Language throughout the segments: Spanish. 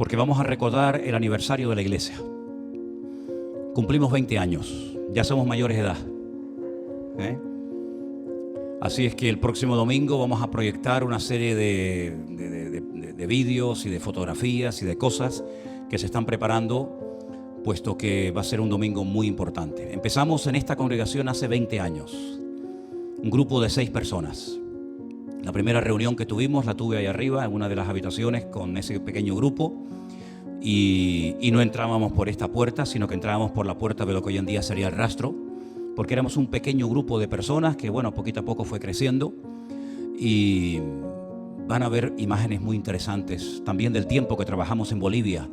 porque vamos a recordar el aniversario de la iglesia. Cumplimos 20 años, ya somos mayores de edad. Así es que el próximo domingo vamos a proyectar una serie de vídeos y de fotografías y de cosas que se están preparando, puesto que va a ser un domingo muy importante. Empezamos en esta congregación hace 20 años, un grupo de 6 personas. La primera reunión que tuvimos la tuve ahí arriba, en una de las habitaciones, con ese pequeño grupo, y no entrábamos por esta puerta, sino que entrábamos por la puerta de lo que hoy en día sería el rastro, porque éramos un pequeño grupo de personas que, bueno, poquito a poco fue creciendo, y van a ver imágenes muy interesantes también del tiempo que trabajamos en Bolivia.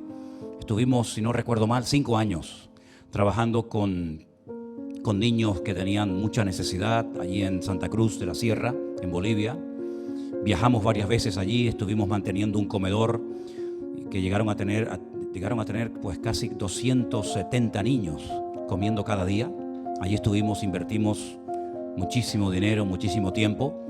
Estuvimos, si no recuerdo mal, 5 años trabajando con niños que tenían mucha necesidad allí en Santa Cruz de la Sierra, en Bolivia. Viajamos varias veces allí, estuvimos manteniendo un comedor que llegaron a tener pues casi 270 niños comiendo cada día. Allí estuvimos, invertimos muchísimo dinero, muchísimo tiempo.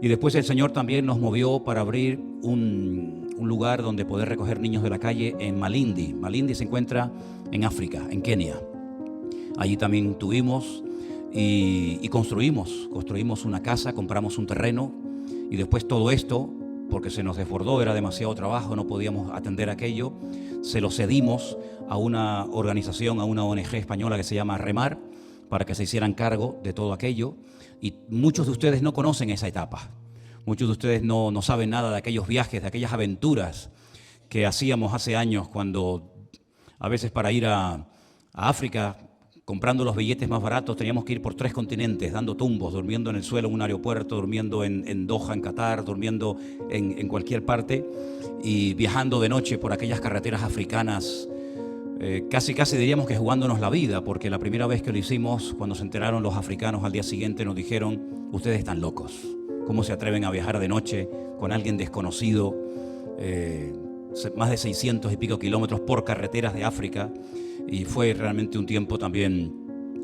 Y después el Señor también nos movió para abrir un lugar donde poder recoger niños de la calle en Malindi. Malindi se encuentra en África, en Kenia. Allí también tuvimos y construimos una casa, compramos un terreno, y después todo esto, porque se nos desbordó, era demasiado trabajo, no podíamos atender aquello, se lo cedimos a una organización, a una ONG española que se llama Remar, para que se hicieran cargo de todo aquello. Y muchos de ustedes no conocen esa etapa. Muchos de ustedes no saben nada de aquellos viajes, de aquellas aventuras que hacíamos hace años, cuando a veces para ir a África, comprando los billetes más baratos, teníamos que ir por 3 continentes, dando tumbos, durmiendo en el suelo en un aeropuerto, durmiendo en Doha, en Qatar, durmiendo en cualquier parte, y viajando de noche por aquellas carreteras africanas, casi diríamos que jugándonos la vida, porque la primera vez que lo hicimos, cuando se enteraron los africanos al día siguiente, nos dijeron: ustedes están locos, ¿cómo se atreven a viajar de noche con alguien desconocido? Más de 600 y pico kilómetros por carreteras de África. Y fue realmente un tiempo también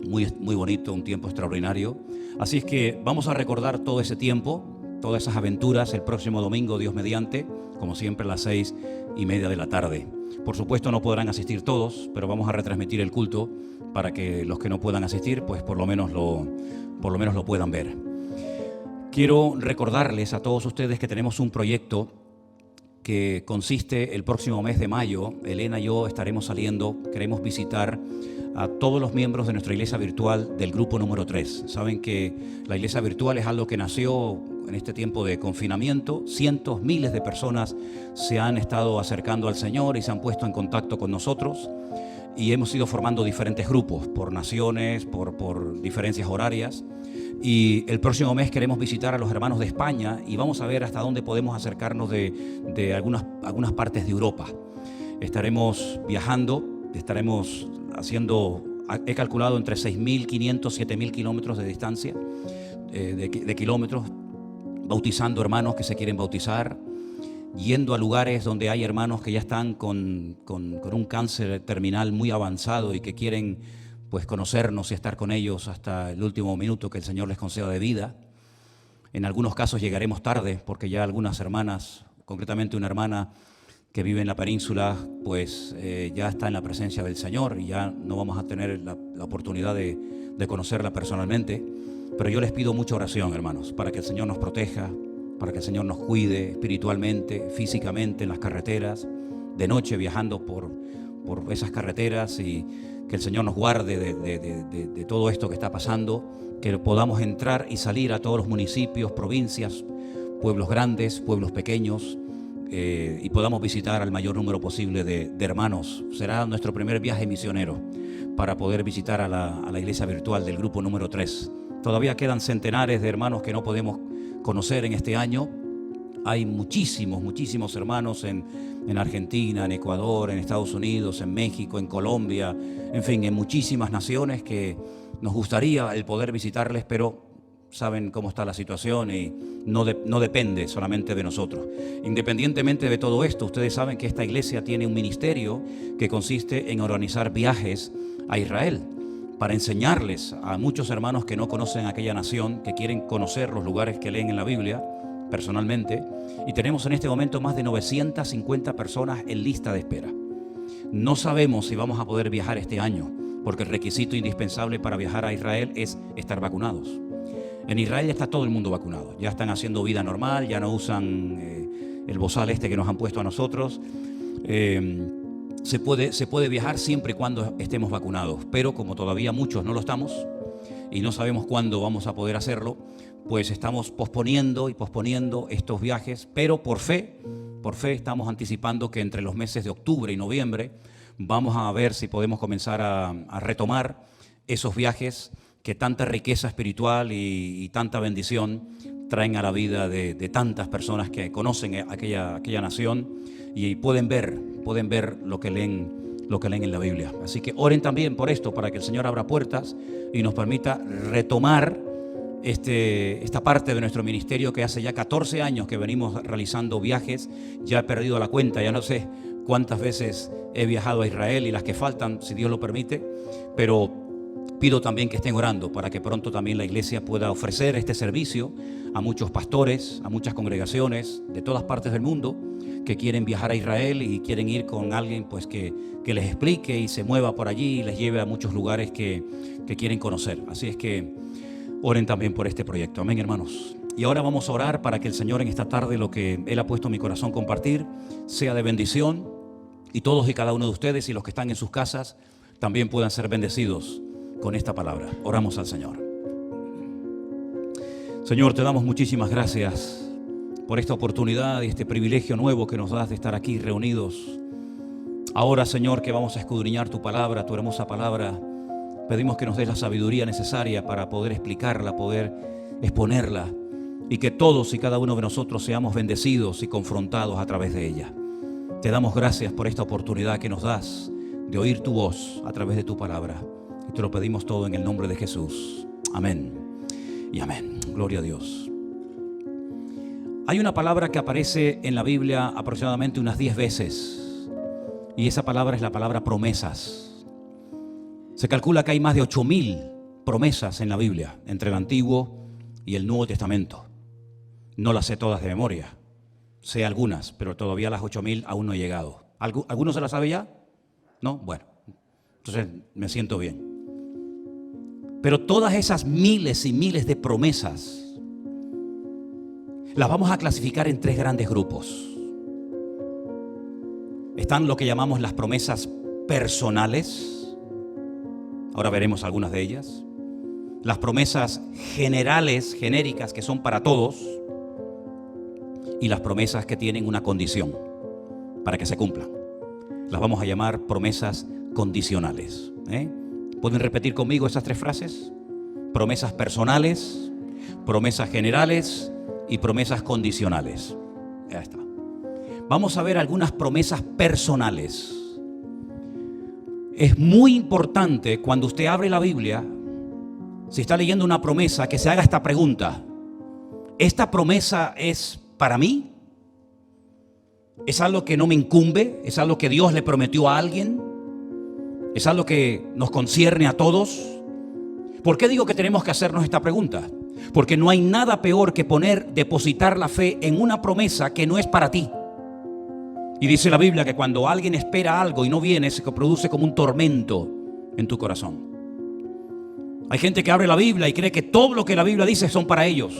muy bonito, un tiempo extraordinario. Así es que vamos a recordar todo ese tiempo, todas esas aventuras, el próximo domingo, Dios mediante, como siempre a las 6:30 de la tarde. Por supuesto no podrán asistir todos, pero vamos a retransmitir el culto para que los que no puedan asistir, pues por lo menos lo puedan ver. Quiero recordarles a todos ustedes que tenemos un proyecto que consiste el próximo mes de mayo. Elena y yo estaremos saliendo, queremos visitar a todos los miembros de nuestra iglesia virtual del grupo número 3. Saben que la iglesia virtual es algo que nació en este tiempo de confinamiento. Cientos, miles de personas se han estado acercando al Señor y se han puesto en contacto con nosotros, y hemos ido formando diferentes grupos por naciones, por diferencias horarias. Y el próximo mes queremos visitar a los hermanos de España y vamos a ver hasta dónde podemos acercarnos de algunas partes de Europa. Estaremos viajando, estaremos haciendo, he calculado, entre 6.500, 7.000 kilómetros de distancia, de kilómetros, bautizando hermanos que se quieren bautizar, yendo a lugares donde hay hermanos que ya están con un cáncer terminal muy avanzado y que quieren pues conocernos y estar con ellos hasta el último minuto que el Señor les conceda de vida. En algunos casos llegaremos tarde, porque ya algunas hermanas, concretamente una hermana que vive en la península, pues ya está en la presencia del Señor y ya no vamos a tener la oportunidad de conocerla personalmente. Pero yo les pido mucha oración, hermanos, para que el Señor nos proteja, para que el Señor nos cuide espiritualmente, físicamente en las carreteras, de noche viajando por esas carreteras, y que el Señor nos guarde de todo esto que está pasando, que podamos entrar y salir a todos los municipios, provincias, pueblos grandes, pueblos pequeños, y podamos visitar al mayor número posible de hermanos. Será nuestro primer viaje misionero para poder visitar a la iglesia virtual del grupo número 3. Todavía quedan centenares de hermanos que no podemos conocer en este año. Hay muchísimos hermanos en Argentina, en Ecuador, en Estados Unidos, en México, en Colombia, en fin, en muchísimas naciones que nos gustaría el poder visitarles, pero saben cómo está la situación y no depende solamente de nosotros. Independientemente de todo esto, ustedes saben que esta iglesia tiene un ministerio que consiste en organizar viajes a Israel para enseñarles a muchos hermanos que no conocen aquella nación, que quieren conocer los lugares que leen en la Biblia, personalmente, y tenemos en este momento más de 950 personas en lista de espera. No sabemos si vamos a poder viajar este año, porque el requisito indispensable para viajar a Israel es estar vacunados. En Israel ya está todo el mundo vacunado, ya están haciendo vida normal, ya no usan el bozal este que nos han puesto a nosotros. Se puede viajar siempre y cuando estemos vacunados, pero como todavía muchos no lo estamos y no sabemos cuándo vamos a poder hacerlo, pues estamos posponiendo y posponiendo estos viajes, pero por fe estamos anticipando que entre los meses de octubre y noviembre vamos a ver si podemos comenzar a retomar esos viajes que tanta riqueza espiritual y tanta bendición traen a la vida de tantas personas que conocen aquella nación y pueden ver lo que leen en la Biblia. Así que oren también por esto, para que el Señor abra puertas y nos permita retomar esta parte de nuestro ministerio que hace ya 14 años que venimos realizando viajes. Ya he perdido la cuenta, ya no sé cuántas veces he viajado a Israel y las que faltan, si Dios lo permite, pero pido también que estén orando para que pronto también la iglesia pueda ofrecer este servicio a muchos pastores, a muchas congregaciones de todas partes del mundo que quieren viajar a Israel y quieren ir con alguien pues que les explique y se mueva por allí y les lleve a muchos lugares que quieren conocer. Así es que oren también por este proyecto. Amén, hermanos. Y ahora vamos a orar para que el Señor en esta tarde, lo que Él ha puesto en mi corazón compartir, sea de bendición, y todos y cada uno de ustedes y los que están en sus casas también puedan ser bendecidos con esta palabra. Oramos al Señor. Señor, te damos muchísimas gracias por esta oportunidad y este privilegio nuevo que nos das de estar aquí reunidos. Ahora, Señor, que vamos a escudriñar tu palabra, tu hermosa palabra, pedimos que nos des la sabiduría necesaria para poder explicarla, poder exponerla, y que todos y cada uno de nosotros seamos bendecidos y confrontados a través de ella. Te damos gracias por esta oportunidad que nos das de oír tu voz a través de tu palabra. Y te lo pedimos todo en el nombre de Jesús. Amén y amén. Gloria a Dios. Hay una palabra que aparece en la Biblia aproximadamente unas 10 veces. Y esa palabra es la palabra promesas. Se calcula que hay más de 8,000 promesas en la Biblia, entre el Antiguo y el Nuevo Testamento. No las sé todas de memoria. Sé algunas, pero todavía las 8,000 aún no he llegado. ¿Alguno se las sabe ya? ¿No? Bueno, entonces me siento bien. Pero todas esas miles y miles de promesas las vamos a clasificar en 3 grandes grupos. Están lo que llamamos las promesas personales. Ahora veremos algunas de ellas. Las promesas generales, genéricas, que son para todos. Y las promesas que tienen una condición para que se cumplan. Las vamos a llamar promesas condicionales. ¿Pueden repetir conmigo esas 3 frases? Promesas personales, promesas generales y promesas condicionales. Ya está. Vamos a ver algunas promesas personales. Es muy importante cuando usted abre la Biblia, si está leyendo una promesa, que se haga esta pregunta: ¿esta promesa es para mí? ¿Es algo que no me incumbe? ¿Es algo que Dios le prometió a alguien? ¿Es algo que nos concierne a todos? ¿Por qué digo que tenemos que hacernos esta pregunta? Porque no hay nada peor que depositar la fe en una promesa que no es para ti. Y dice la Biblia que cuando alguien espera algo y no viene, se produce como un tormento en tu corazón. Hay gente que abre la Biblia y cree que todo lo que la Biblia dice son para ellos.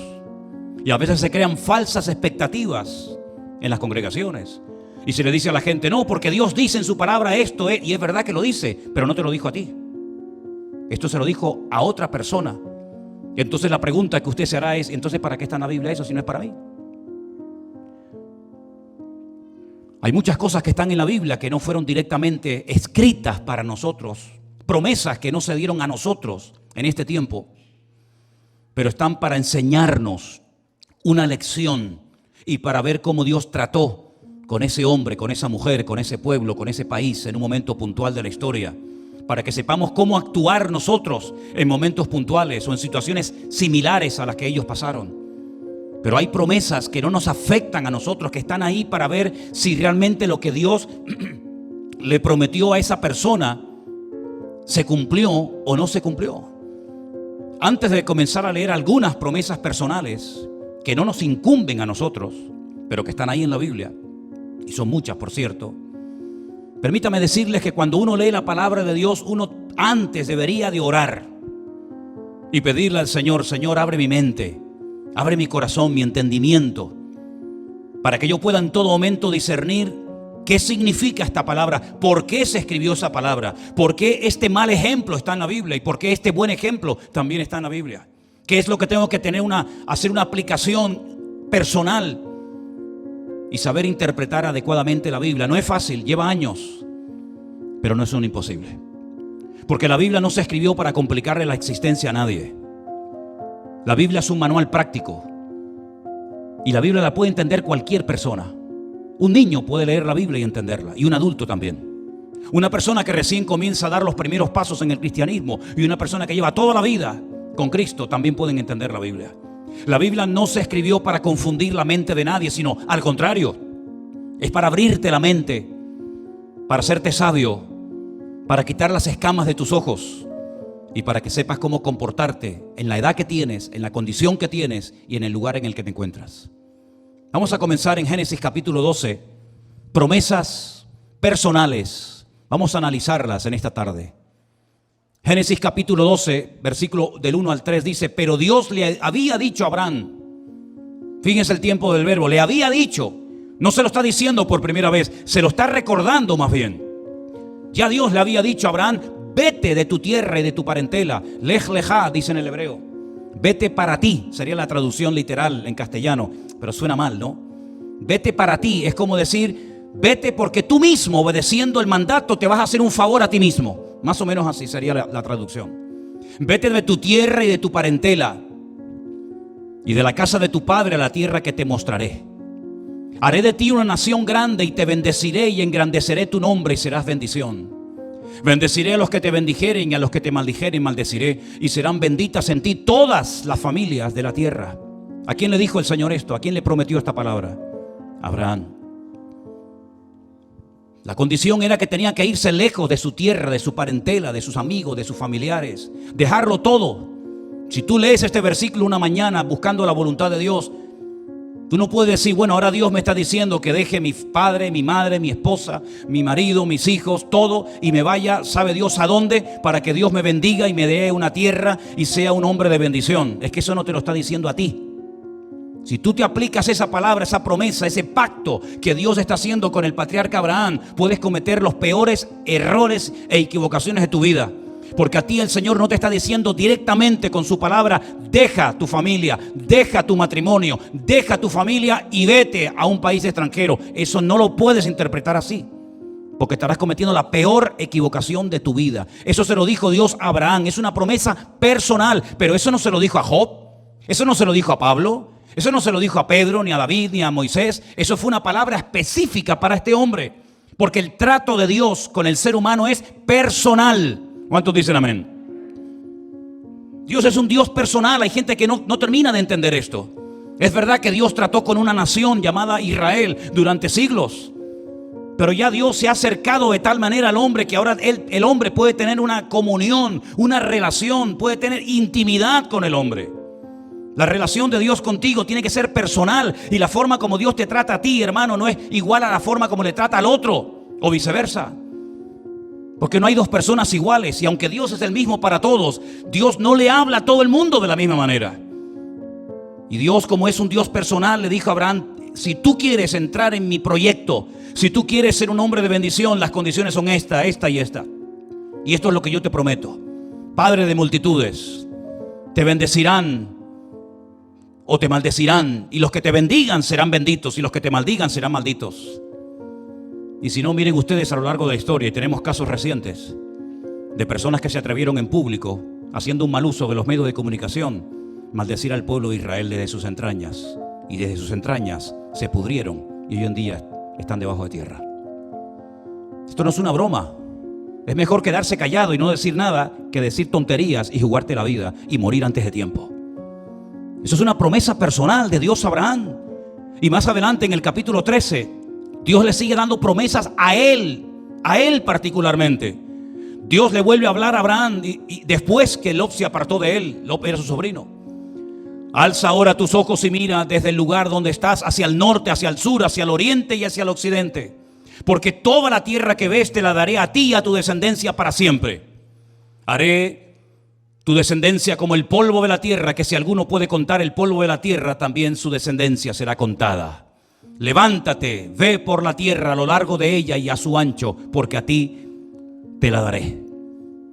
Y a veces se crean falsas expectativas en las congregaciones. Y se le dice a la gente: no, porque Dios dice en su palabra esto, y es verdad que lo dice, pero no te lo dijo a ti. Esto se lo dijo a otra persona. Y entonces la pregunta que usted se hará es: entonces, ¿para qué está en la Biblia eso si no es para mí? Hay muchas cosas que están en la Biblia que no fueron directamente escritas para nosotros, promesas que no se dieron a nosotros en este tiempo, pero están para enseñarnos una lección y para ver cómo Dios trató con ese hombre, con esa mujer, con ese pueblo, con ese país en un momento puntual de la historia, para que sepamos cómo actuar nosotros en momentos puntuales o en situaciones similares a las que ellos pasaron. Pero hay promesas que no nos afectan a nosotros, que están ahí para ver si realmente lo que Dios le prometió a esa persona se cumplió o no se cumplió. Antes de comenzar a leer algunas promesas personales, que no nos incumben a nosotros, pero que están ahí en la Biblia, y son muchas, por cierto. Permítame decirles que cuando uno lee la palabra de Dios, uno antes debería de orar y pedirle al Señor: Señor, abre mi mente, abre mi corazón, mi entendimiento, para que yo pueda en todo momento discernir qué significa esta palabra, por qué se escribió esa palabra, por qué este mal ejemplo está en la Biblia y por qué este buen ejemplo también está en la Biblia. ¿Qué es lo que tengo que hacer una aplicación personal y saber interpretar adecuadamente la Biblia? No es fácil, lleva años, pero no es un imposible. Porque la Biblia no se escribió para complicarle la existencia a nadie. La Biblia es un manual práctico y la Biblia la puede entender cualquier persona. Un niño puede leer la Biblia y entenderla, y un adulto también. Una persona que recién comienza a dar los primeros pasos en el cristianismo y una persona que lleva toda la vida con Cristo también pueden entender la Biblia. La Biblia no se escribió para confundir la mente de nadie, sino al contrario, es para abrirte la mente, para hacerte sabio, para quitar las escamas de tus ojos y para que sepas cómo comportarte en la edad que tienes, en la condición que tienes y en el lugar en el que te encuentras. Vamos a comenzar en Génesis capítulo 12, promesas personales. Vamos a analizarlas en esta tarde. Génesis capítulo 12, versículo del 1 al 3 dice: pero Dios le había dicho a Abraham, fíjense el tiempo del verbo, le había dicho, no se lo está diciendo por primera vez, se lo está recordando más bien. Ya Dios le había dicho a Abraham: vete de tu tierra y de tu parentela. Lej lejá, dice en el hebreo. Vete para ti, sería la traducción literal en castellano, pero suena mal, ¿no? Vete para ti, es como decir, vete porque tú mismo, obedeciendo el mandato, te vas a hacer un favor a ti mismo. Más o menos así sería la traducción. Vete de tu tierra y de tu parentela y de la casa de tu padre a la tierra que te mostraré. Haré de ti una nación grande y te bendeciré y engrandeceré tu nombre y serás bendición. Bendeciré a los que te bendijeren y a los que te maldijeren maldeciré, y serán benditas en ti todas las familias de la tierra. ¿A quién le dijo el Señor esto? ¿A quién le prometió esta palabra? Abraham. La condición era que tenía que irse lejos de su tierra, de su parentela, de sus amigos, de sus familiares, dejarlo todo. Si tú lees este versículo una mañana buscando la voluntad de Dios, tú no puedes decir, bueno, ahora Dios me está diciendo que deje mi padre, mi madre, mi esposa, mi marido, mis hijos, todo, y me vaya, sabe Dios a dónde, para que Dios me bendiga y me dé una tierra y sea un hombre de bendición. Es que eso no te lo está diciendo a ti. Si tú te aplicas esa palabra, esa promesa, ese pacto que Dios está haciendo con el patriarca Abraham, puedes cometer los peores errores e equivocaciones de tu vida. Porque a ti el Señor no te está diciendo directamente con su palabra: deja tu familia, deja tu matrimonio, deja tu familia y vete a un país extranjero. Eso no lo puedes interpretar así, porque estarás cometiendo la peor equivocación de tu vida. Eso se lo dijo Dios a Abraham, es una promesa personal, pero eso no se lo dijo a Job, eso no se lo dijo a Pablo, eso no se lo dijo a Pedro, ni a David, ni a Moisés. Eso fue una palabra específica para este hombre, porque el trato de Dios con el ser humano es personal. ¿Cuántos dicen amén? Dios es un Dios personal. Hay gente que no termina de entender esto. Es verdad que Dios trató con una nación llamada Israel durante siglos, pero ya Dios se ha acercado de tal manera al hombre que ahora el hombre puede tener una comunión, una relación, puede tener intimidad con el hombre. La relación de Dios contigo tiene que ser personal, y la forma como Dios te trata a ti, hermano, no es igual a la forma como le trata al otro, o viceversa. Porque no hay dos personas iguales, y aunque Dios es el mismo para todos, Dios no le habla a todo el mundo de la misma manera. Y Dios, como es un Dios personal, le dijo a Abraham: si tú quieres entrar en mi proyecto, si tú quieres ser un hombre de bendición, las condiciones son esta y esta. Y esto es lo que yo te prometo: padre de multitudes, te bendecirán o te maldecirán, y los que te bendigan serán benditos, y los que te maldigan serán malditos. Y si no, miren ustedes a lo largo de la historia, y tenemos casos recientes de personas que se atrevieron en público, haciendo un mal uso de los medios de comunicación, maldecir al pueblo de Israel desde sus entrañas, y desde sus entrañas se pudrieron y hoy en día están debajo de tierra. Esto no es una broma. Es mejor quedarse callado y no decir nada que decir tonterías y jugarte la vida y morir antes de tiempo. Eso es una promesa personal de Dios a Abraham. Y más adelante en el capítulo 13, Dios le sigue dando promesas a él particularmente. Dios le vuelve a hablar a Abraham y después que Lot se apartó de él. Lot era su sobrino. Alza ahora tus ojos y mira desde el lugar donde estás hacia el norte, hacia el sur, hacia el oriente y hacia el occidente. Porque toda la tierra que ves te la daré a ti y a tu descendencia para siempre. Haré tu descendencia como el polvo de la tierra, que si alguno puede contar el polvo de la tierra, también su descendencia será contada. Levántate, ve por la tierra a lo largo de ella y a su ancho, porque a ti te la daré.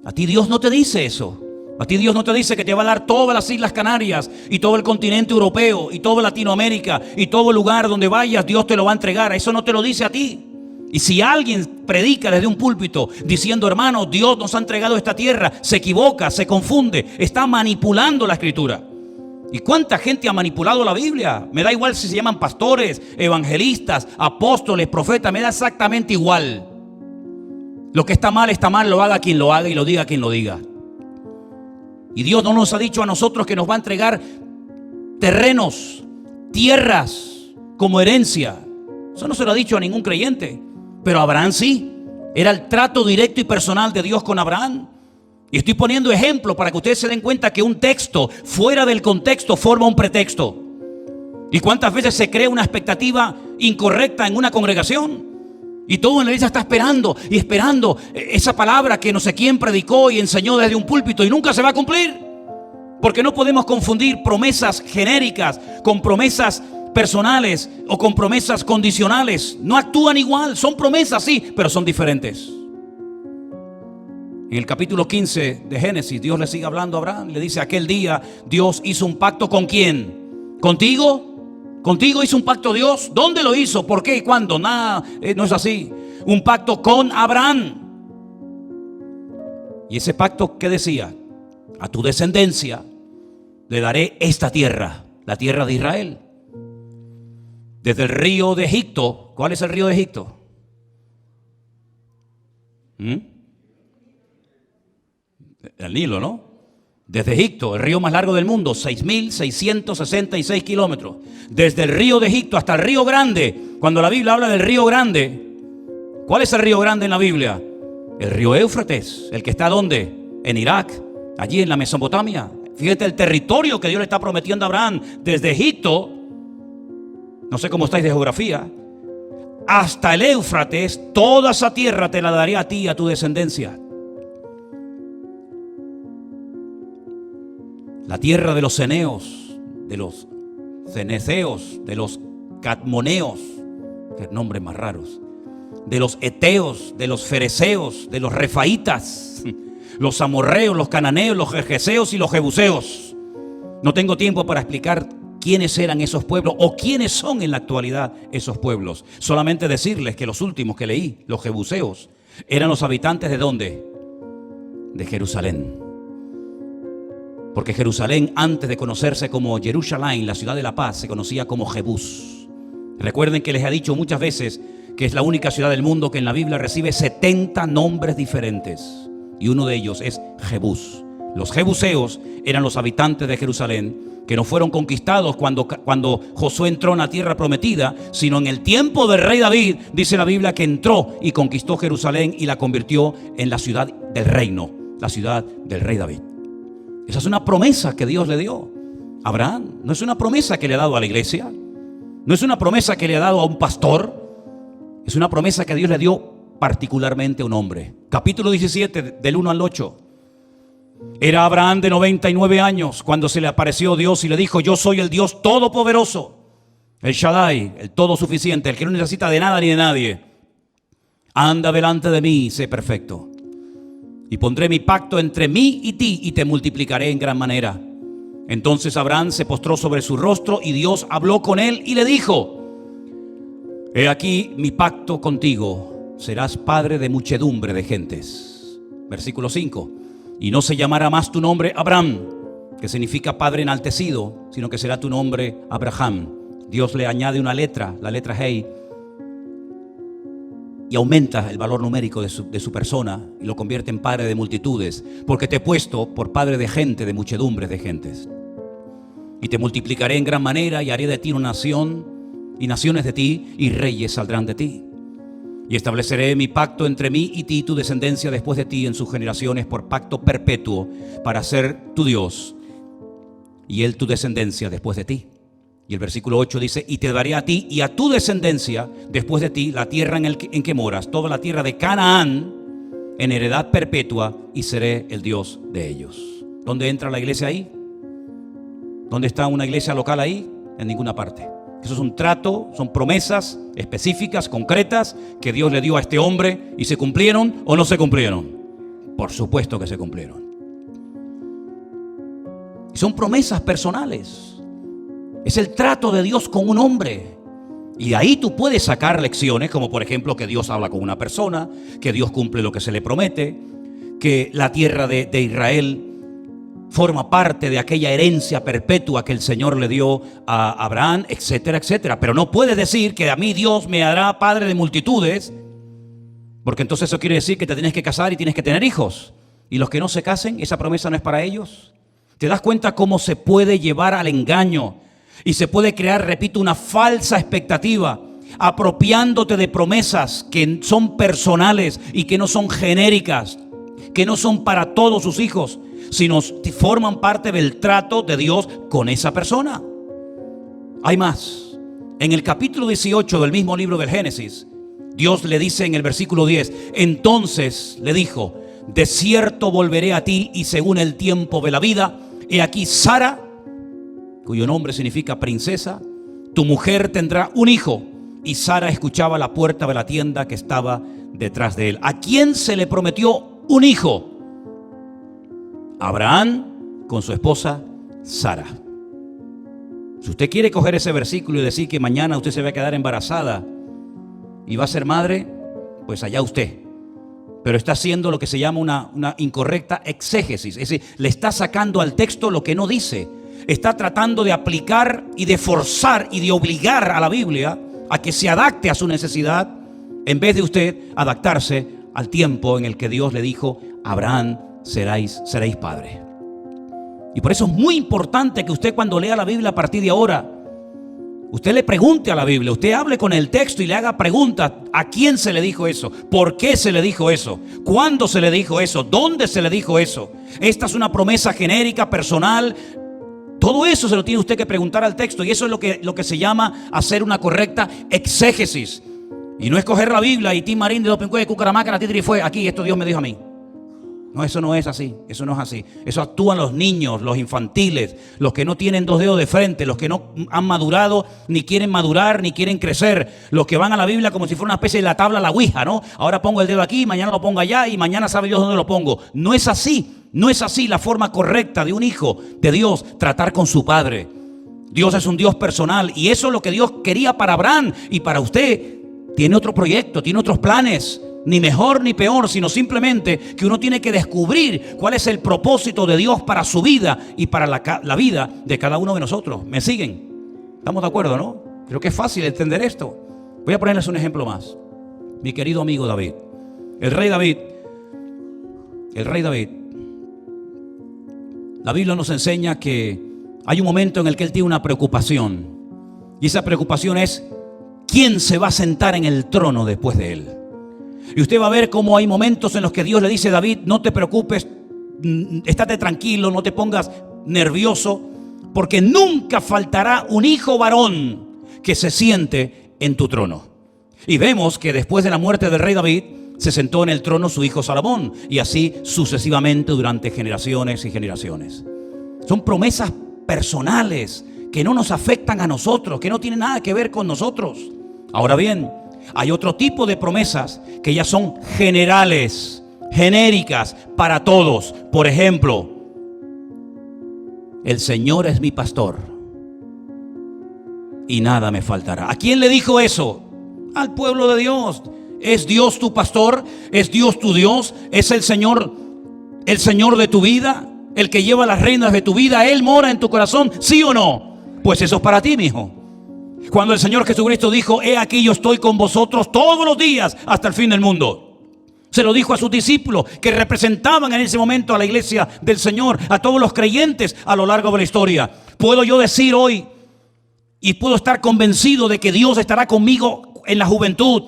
A ti Dios no te dice eso. A ti Dios no te dice que te va a dar todas las Islas Canarias y todo el continente europeo y toda Latinoamérica y todo lugar donde vayas, Dios te lo va a entregar. Eso no te lo dice a ti. Y si alguien predica desde un púlpito diciendo, hermano, Dios nos ha entregado esta tierra, se equivoca, se confunde, está manipulando la Escritura. ¿Y cuánta gente ha manipulado la Biblia? Me da igual si se llaman pastores, evangelistas, apóstoles, profetas, me da exactamente igual. Lo que está mal, lo haga quien lo haga y lo diga quien lo diga. Y Dios no nos ha dicho a nosotros que nos va a entregar terrenos, tierras como herencia. Eso no se lo ha dicho a ningún creyente. Pero Abraham sí. Era el trato directo y personal de Dios con Abraham. Y estoy poniendo ejemplo para que ustedes se den cuenta que un texto fuera del contexto forma un pretexto. ¿Y cuántas veces se crea una expectativa incorrecta en una congregación? Y todo en la iglesia está esperando y esperando esa palabra que no sé quién predicó y enseñó desde un púlpito y nunca se va a cumplir. Porque no podemos confundir promesas genéricas con promesas personales o con promesas condicionales. No actúan igual, son promesas sí, pero son diferentes. En el capítulo 15 de Génesis, Dios le sigue hablando a Abraham. Le dice, aquel día Dios hizo un pacto ¿con quién? ¿Contigo? ¿Contigo hizo un pacto Dios? ¿Dónde lo hizo? ¿Por qué y cuándo? Nada, no es así. Un pacto con Abraham. Y ese pacto, ¿qué decía? A tu descendencia le daré esta tierra, la tierra de Israel. Desde el río de Egipto. ¿Cuál es el río de Egipto? El Nilo, ¿no? Desde Egipto, el río más largo del mundo, 6.666 kilómetros. Desde el río de Egipto hasta el río Grande. Cuando la Biblia habla del río Grande, ¿cuál es el río Grande en la Biblia? El río Éufrates. ¿El que está ¿dónde? En Irak, allí en la Mesopotamia. Fíjate el territorio que Dios le está prometiendo a Abraham. Desde Egipto, no sé cómo estáis de geografía, hasta el Éufrates, toda esa tierra te la daré a ti y a tu descendencia. La tierra de los ceneos, de los ceneceos, de los cadmoneos, que nombres más raros, de los eteos, de los fereceos, de los refaitas, los amorreos, los cananeos, los gergeseos y los jebuseos. No tengo tiempo para explicar quiénes eran esos pueblos o quiénes son en la actualidad esos pueblos. Solamente decirles que los últimos que leí, los jebuseos, eran los habitantes ¿de dónde? De Jerusalén. Porque Jerusalén, antes de conocerse como Jerusalén, la ciudad de la paz, se conocía como Jebús. Recuerden que les he dicho muchas veces que es la única ciudad del mundo que en la Biblia recibe 70 nombres diferentes. Y uno de ellos es Jebús. Los jebuseos eran los habitantes de Jerusalén, que no fueron conquistados cuando Josué entró en la tierra prometida, sino en el tiempo del rey David, dice la Biblia que entró y conquistó Jerusalén y la convirtió en la ciudad del reino, la ciudad del rey David. Esa es una promesa que Dios le dio a Abraham. No es una promesa que le ha dado a la iglesia. No es una promesa que le ha dado a un pastor. Es una promesa que Dios le dio particularmente a un hombre. Capítulo 17, del 1 al 8. Era Abraham de 99 años cuando se le apareció Dios y le dijo: yo soy el Dios todopoderoso, el Shaddai, el todo suficiente, el que no necesita de nada ni de nadie. Anda delante de mí y sé perfecto. Y pondré mi pacto entre mí y ti y te multiplicaré en gran manera. Entonces Abraham se postró sobre su rostro y Dios habló con él y le dijo: he aquí mi pacto contigo, serás padre de muchedumbre de gentes. Versículo 5. Y no se llamará más tu nombre Abraham, que significa padre enaltecido, sino que será tu nombre Abraham. Dios le añade una letra, la letra Hey, y aumenta el valor numérico de su persona y lo convierte en padre de multitudes, porque te he puesto por padre de gente, de muchedumbres de gentes. Y te multiplicaré en gran manera y haré de ti una nación, y naciones de ti, y reyes saldrán de ti. Y estableceré mi pacto entre mí y ti, tu descendencia después de ti en sus generaciones, por pacto perpetuo, para ser tu Dios y él tu descendencia después de ti. Y el versículo 8 dice, y te daré a ti y a tu descendencia después de ti la tierra en que moras, toda la tierra de Canaán, en heredad perpetua, y seré el Dios de ellos. ¿Dónde entra la iglesia ahí? ¿Dónde está una iglesia local ahí? En ninguna parte. Eso es un trato, son promesas específicas, concretas, que Dios le dio a este hombre, y ¿se cumplieron o no se cumplieron? Por supuesto que se cumplieron. Y son promesas personales. Es el trato de Dios con un hombre. Y de ahí tú puedes sacar lecciones, como por ejemplo que Dios habla con una persona, que Dios cumple lo que se le promete, que la tierra de Israel forma parte de aquella herencia perpetua que el Señor le dio a Abraham, etcétera, etcétera. Pero no puedes decir que a mí Dios me hará padre de multitudes, porque entonces eso quiere decir que te tienes que casar y tienes que tener hijos. Y los que no se casen, esa promesa no es para ellos. ¿Te das cuenta cómo se puede llevar al engaño? Y se puede crear, repito, una falsa expectativa, apropiándote de promesas que son personales y que no son genéricas, que no son para todos sus hijos, sino forman parte del trato de Dios con esa persona. Hay más. En el capítulo 18 del mismo libro del Génesis, Dios le dice en el versículo 10, entonces le dijo, de cierto volveré a ti y según el tiempo de la vida, he aquí Sara, cuyo nombre significa princesa, tu mujer tendrá un hijo. Y Sara escuchaba a la puerta de la tienda que estaba detrás de él. ¿A quién se le prometió un hijo? Abraham con su esposa Sara. Si usted quiere coger ese versículo y decir que mañana usted se va a quedar embarazada y va a ser madre, pues allá usted. Pero está haciendo lo que se llama una incorrecta exégesis. Es decir, le está sacando al texto lo que no dice. Está tratando de aplicar y de forzar y de obligar a la Biblia a que se adapte a su necesidad, en vez de usted adaptarse al tiempo en el que Dios le dijo, Abraham, seréis padre. Y por eso es muy importante que usted, cuando lea la Biblia a partir de ahora, usted le pregunte a la Biblia, usted hable con el texto y le haga preguntas. ¿A quién se le dijo eso? ¿Por qué se le dijo eso? ¿Cuándo se le dijo eso? ¿Dónde se le dijo eso? Esta es una promesa genérica, personal. Todo eso se lo tiene usted que preguntar al texto, y eso es lo que se llama hacer una correcta exégesis. Y no escoger la Biblia y Tim Marín de Dopencué de Cucaramaca, la titri fue aquí, esto Dios me dijo a mí. No, eso no es así, eso no es así. Eso actúan los niños, los infantiles, los que no tienen dos dedos de frente, los que no han madurado, ni quieren madurar, ni quieren crecer, los que van a la Biblia como si fuera una especie de la tabla, la ouija, ¿no? Ahora pongo el dedo aquí, mañana lo pongo allá y mañana sabe Dios dónde lo pongo. No es así. No es así la forma correcta de un hijo de Dios tratar con su padre. Dios es un Dios personal, y eso es lo que Dios quería para Abraham y para usted. Tiene otro proyecto, tiene otros planes, ni mejor ni peor, sino simplemente que uno tiene que descubrir cuál es el propósito de Dios para su vida y para la vida de cada uno de nosotros. ¿Me siguen? ¿Estamos de acuerdo, no? Creo que es fácil entender esto. Voy a ponerles un ejemplo más. Mi querido amigo David, el rey David, la Biblia nos enseña que hay un momento en el que él tiene una preocupación, y esa preocupación es ¿quién se va a sentar en el trono después de él? Y usted va a ver cómo hay momentos en los que Dios le dice a David, no te preocupes, estate tranquilo, no te pongas nervioso, porque nunca faltará un hijo varón que se siente en tu trono. Y vemos que después de la muerte del rey David, se sentó en el trono su hijo Salomón, y así sucesivamente durante generaciones y generaciones. Son promesas personales que no nos afectan a nosotros, que no tienen nada que ver con nosotros. Ahora bien, hay otro tipo de promesas que ya son generales, genéricas para todos. Por ejemplo, el Señor es mi pastor y nada me faltará. ¿A quién le dijo eso? Al pueblo de Dios. ¿Es Dios tu pastor? ¿Es Dios tu Dios? ¿Es el Señor de tu vida? ¿El que lleva las riendas de tu vida? ¿Él mora en tu corazón? ¿Sí o no? Pues eso es para ti, mi hijo. Cuando el Señor Jesucristo dijo, he aquí yo estoy con vosotros todos los días hasta el fin del mundo, se lo dijo a sus discípulos que representaban en ese momento a la iglesia del Señor, a todos los creyentes a lo largo de la historia. Puedo yo decir hoy, y puedo estar convencido de que Dios estará conmigo en la juventud,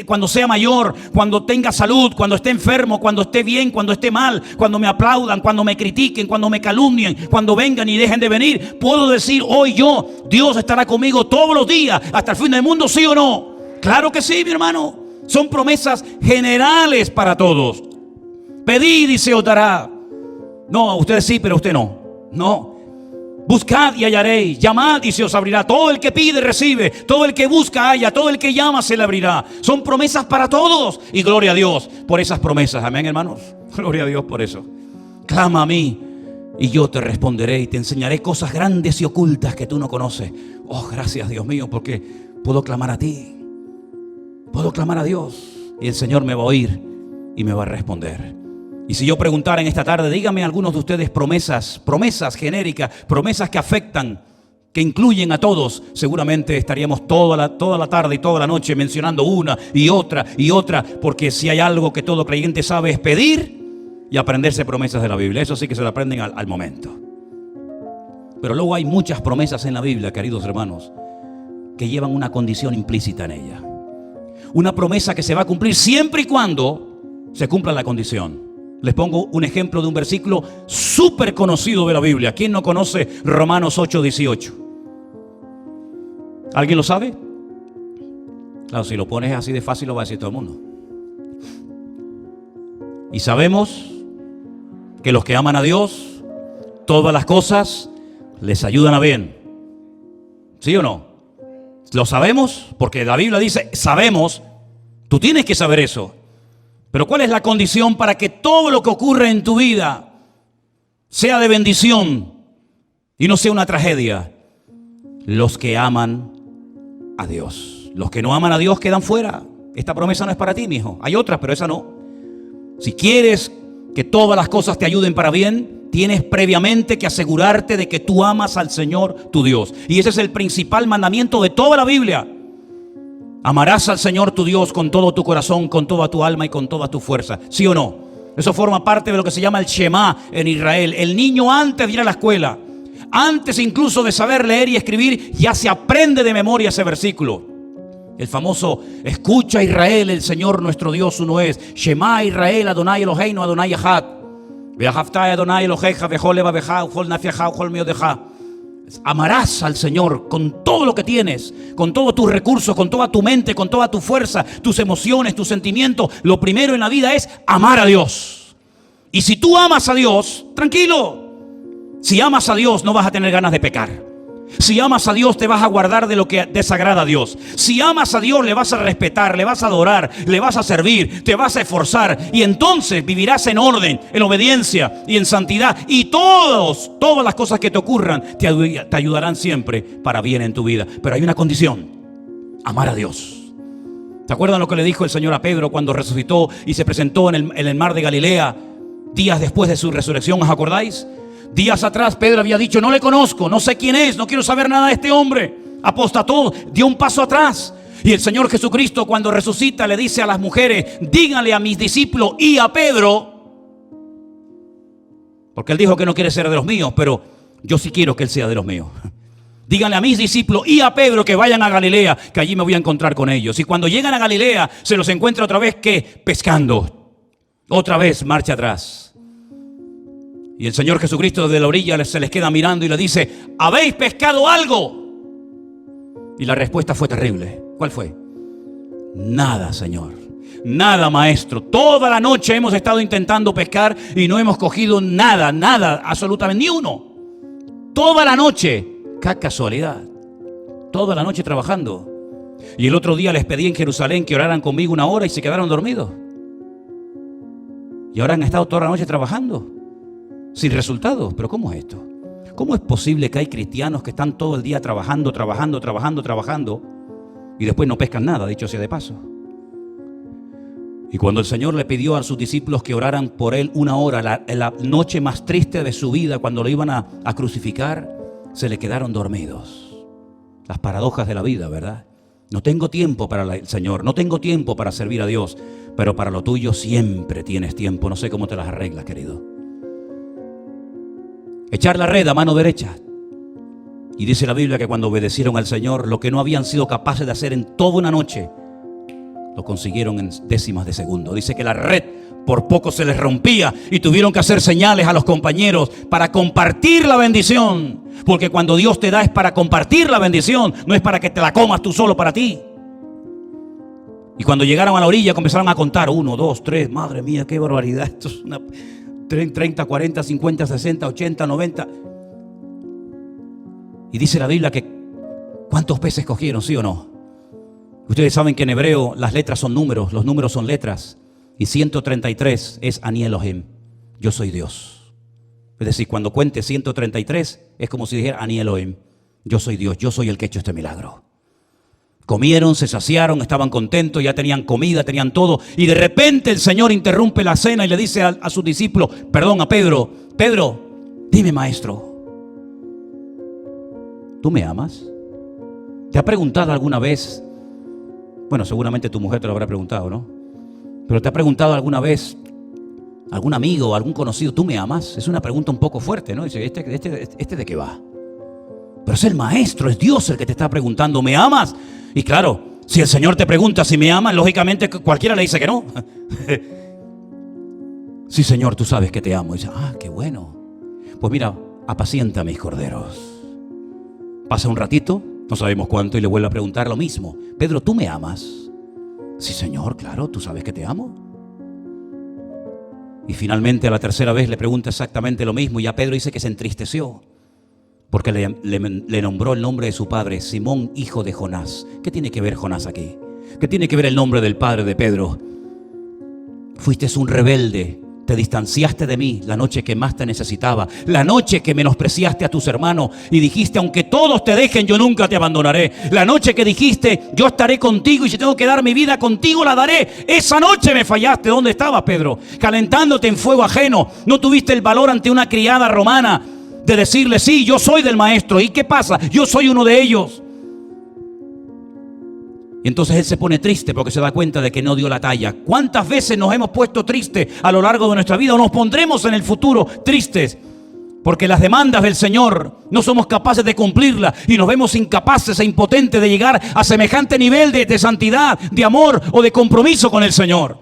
cuando sea mayor, cuando tenga salud, cuando esté enfermo, cuando esté bien, cuando esté mal, cuando me aplaudan, cuando me critiquen, cuando me calumnien, cuando vengan y dejen de venir. Puedo decir hoy yo, Dios estará conmigo todos los días hasta el fin del mundo, ¿sí o no? Claro que sí, mi hermano. Son promesas generales para todos. Pedid y se os dará. No, ustedes sí, pero usted no. No. Buscad y hallaréis, llamad y se os abrirá. Todo el que pide recibe, todo el que busca halla, todo el que llama se le abrirá. Son promesas para todos. Y gloria a Dios por esas promesas. Amén, hermanos. Gloria a Dios por eso. Clama a mí y yo te responderé y te enseñaré cosas grandes y ocultas que tú no conoces. Oh, gracias, Dios mío, porque puedo clamar a ti. Puedo clamar a Dios y el Señor me va a oír y me va a responder. Y si yo preguntara en esta tarde, dígame algunos de ustedes promesas genéricas, promesas que afectan, que incluyen a todos, seguramente estaríamos toda la tarde y toda la noche mencionando una y otra, porque si hay algo que todo creyente sabe es pedir y aprenderse promesas de la Biblia. Eso sí que se lo aprenden al momento. Pero luego hay muchas promesas en la Biblia, queridos hermanos, que llevan una condición implícita en ella. Una promesa que se va a cumplir siempre y cuando se cumpla la condición. Les pongo un ejemplo de un versículo súper conocido de la Biblia. ¿Quién no conoce Romanos 8:18? ¿Alguien lo sabe? Claro, si lo pones así de fácil lo va a decir todo el mundo. Y sabemos que los que aman a Dios, todas las cosas les ayudan a bien. ¿Sí o no? Lo sabemos porque la Biblia dice, sabemos. Tú tienes que saber eso. Pero ¿cuál es la condición para que todo lo que ocurre en tu vida sea de bendición y no sea una tragedia? Los que aman a Dios. Los que no aman a Dios quedan fuera. Esta promesa no es para ti, mi hijo. Hay otras, pero esa no. Si quieres que todas las cosas te ayuden para bien, tienes previamente que asegurarte de que tú amas al Señor tu Dios. Y ese es el principal mandamiento de toda la Biblia. Amarás al Señor tu Dios con todo tu corazón, con toda tu alma y con toda tu fuerza. ¿Sí o no? Eso forma parte de lo que se llama el Shema en Israel. El niño antes de ir a la escuela, antes incluso de saber leer y escribir, ya se aprende de memoria ese versículo. El famoso, escucha Israel, el Señor nuestro Dios uno es. Shema Israel, Adonai Eloheinu, Adonai Echad. Ve'ahavta Adonai Elohecha, ve'chol levavecha, u'chol nafshecha, u'chol miodecha. Amarás al Señor con todo lo que tienes, con todos tus recursos, con toda tu mente, con toda tu fuerza, tus emociones, tus sentimientos. Lo primero en la vida es amar a Dios. Y si tú amas a Dios, tranquilo. Si amas a Dios no vas a tener ganas de pecar. Si amas a Dios te vas a guardar de lo que desagrada a Dios. Si amas a Dios le vas a respetar, le vas a adorar, le vas a servir, te vas a esforzar. Y entonces vivirás en orden, en obediencia y en santidad. Y todas las cosas que te ocurran te ayudarán siempre para bien en tu vida. Pero hay una condición: amar a Dios. ¿Se acuerdan lo que le dijo el Señor a Pedro cuando resucitó y se presentó en el mar de Galilea días después de su resurrección? ¿Os acordáis? Días atrás Pedro había dicho, no le conozco, no sé quién es, no quiero saber nada de este hombre. Apostató, dio un paso atrás. Y el Señor Jesucristo cuando resucita le dice a las mujeres, díganle a mis discípulos y a Pedro, porque él dijo que no quiere ser de los míos, pero yo sí quiero que él sea de los míos. Díganle a mis discípulos y a Pedro que vayan a Galilea, que allí me voy a encontrar con ellos. Y cuando llegan a Galilea se los encuentra otra vez que pescando. Otra vez marcha atrás. Y el Señor Jesucristo desde la orilla se les queda mirando y le dice, ¿habéis pescado algo? Y la respuesta fue terrible. ¿Cuál fue? Nada, Señor. Nada, Maestro. Toda la noche hemos estado intentando pescar y no hemos cogido nada, absolutamente ni uno. Toda la noche. ¡Qué casualidad! Toda la noche trabajando. Y el otro día les pedí en Jerusalén que oraran conmigo 1 hora y se quedaron dormidos. Y ahora han estado toda la noche trabajando. Sin resultados. ¿Pero cómo es esto? ¿Cómo es posible que hay cristianos que están todo el día trabajando y después no pescan nada, dicho sea de paso? Y cuando el Señor le pidió a sus discípulos que oraran por él 1 hora, la noche más triste de su vida, cuando lo iban a crucificar, se le quedaron dormidos. Las paradojas de la vida, ¿verdad? No tengo tiempo para el Señor, no tengo tiempo para servir a Dios, pero para lo tuyo siempre tienes tiempo. No sé cómo te las arreglas, querido. Echar la red a mano derecha. Y dice la Biblia que cuando obedecieron al Señor, lo que no habían sido capaces de hacer en toda una noche, Lo consiguieron en décimas de segundo. Dice que la red por poco se les rompía y tuvieron que hacer señales a los compañeros para compartir la bendición. Porque cuando Dios te da es para compartir la bendición, no es para que te la comas tú solo para ti. Y cuando llegaron a la orilla comenzaron a contar 1, 2, 3, madre mía, qué barbaridad. Esto es una 30, 40, 50, 60, 80, 90. Y dice la Biblia que ¿cuántos peces cogieron, sí o no? Ustedes saben que en hebreo las letras son números, los números son letras. Y 133 es Ani Elohim, yo soy Dios. Es decir, cuando cuente 133 es como si dijera Ani Elohim, yo soy Dios, yo soy el que ha hecho este milagro. Comieron, se saciaron, estaban contentos, ya tenían comida, tenían todo. Y de repente el Señor interrumpe la cena y le dice a sus discípulos, perdón, a Pedro, Pedro, dime maestro, ¿tú me amas? ¿Te ha preguntado alguna vez? Bueno, seguramente tu mujer te lo habrá preguntado, ¿no? Pero ¿te ha preguntado alguna vez algún amigo, algún conocido, ¿tú me amas? Es una pregunta un poco fuerte, ¿no? Dice, ¿este de qué va? Pero es el maestro, es Dios el que te está preguntando, ¿me amas? Y claro, si el Señor te pregunta si me amas, lógicamente cualquiera le dice que no. Sí, Señor, tú sabes que te amo. Y dice, qué bueno. Pues mira, apacienta a mis corderos. Pasa un ratito, no sabemos cuánto, y le vuelve a preguntar lo mismo. Pedro, ¿tú me amas? Sí, Señor, claro, tú sabes que te amo. Y finalmente a la tercera vez le pregunta exactamente lo mismo. Y ya Pedro dice que se entristeció porque le nombró el nombre de su padre, Simón, hijo de Jonás. ¿Qué tiene que ver Jonás aquí? ¿Qué tiene que ver el nombre del padre de Pedro? Fuiste un rebelde. Te distanciaste de mí la noche que más te necesitaba, la noche que menospreciaste a tus hermanos y dijiste, aunque todos te dejen, yo nunca te abandonaré. La noche que dijiste, yo estaré contigo y si tengo que dar mi vida contigo, la daré. Esa noche me fallaste. ¿Dónde estabas, Pedro? Calentándote en fuego ajeno. No tuviste el valor ante una criada romana de decirle, sí, yo soy del maestro. ¿Y qué pasa? Yo soy uno de ellos. Y entonces él se pone triste porque se da cuenta de que no dio la talla. ¿Cuántas veces nos hemos puesto tristes a lo largo de nuestra vida o nos pondremos en el futuro tristes? Porque las demandas del Señor no somos capaces de cumplirlas y nos vemos incapaces e impotentes de llegar a semejante nivel de santidad, de amor o de compromiso con el Señor.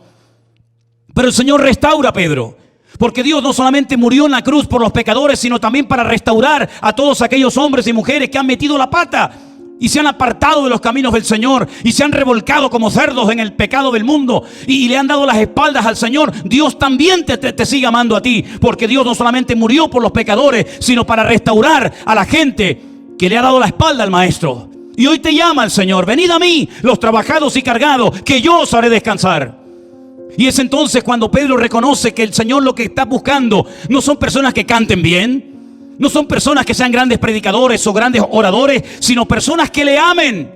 Pero el Señor restaura a Pedro. Porque Dios no solamente murió en la cruz por los pecadores, sino también para restaurar a todos aquellos hombres y mujeres que han metido la pata y se han apartado de los caminos del Señor y se han revolcado como cerdos en el pecado del mundo y le han dado las espaldas al Señor. Dios también te sigue amando a ti, porque Dios no solamente murió por los pecadores, sino para restaurar a la gente que le ha dado la espalda al Maestro. Y hoy te llama el Señor: venid a mí, los trabajados y cargados, que yo os haré descansar. Y es entonces cuando Pedro reconoce que el Señor lo que está buscando no son personas que canten bien, no son personas que sean grandes predicadores o grandes oradores, sino personas que le amen.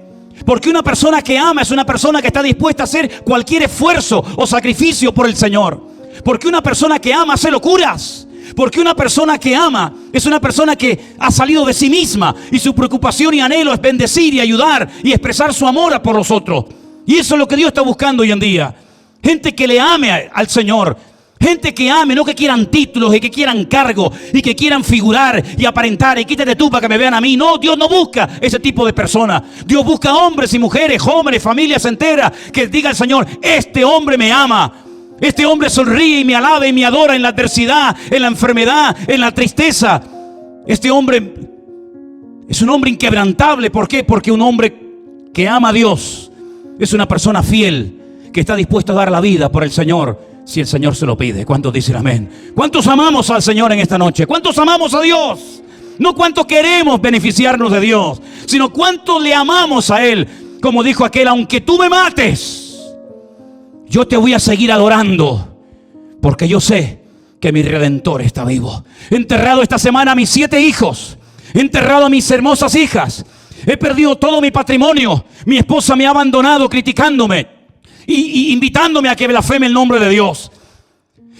Porque una persona que ama es una persona que está dispuesta a hacer cualquier esfuerzo o sacrificio por el Señor. Porque una persona que ama hace locuras. Porque una persona que ama es una persona que ha salido de sí misma y su preocupación y anhelo es bendecir y ayudar y expresar su amor por los otros. Y eso es lo que Dios está buscando hoy en día. Gente que le ame al Señor. Gente que ame, no que quieran títulos y que quieran cargos y que quieran figurar y aparentar y quítate tú para que me vean a mí. No, Dios no busca ese tipo de personas. Dios busca hombres y mujeres, jóvenes, familias enteras, que diga al Señor: este hombre me ama. Este hombre sonríe y me alaba y me adora en la adversidad, en la enfermedad, en la tristeza. Este hombre es un hombre inquebrantable. ¿Por qué? Porque un hombre que ama a Dios es una persona fiel, que está dispuesto a dar la vida por el Señor si el Señor se lo pide. ¿Cuántos dicen amén? ¿Cuántos amamos al Señor en esta noche? ¿Cuántos amamos a Dios? No cuánto queremos beneficiarnos de Dios, sino cuánto le amamos a Él. Como dijo aquel: aunque tú me mates, yo te voy a seguir adorando, porque yo sé que mi Redentor está vivo. He enterrado esta semana a mis 7 hijos. He enterrado a mis hermosas hijas. He perdido todo mi patrimonio. Mi esposa me ha abandonado criticándome y invitándome a que blasfeme el nombre de Dios.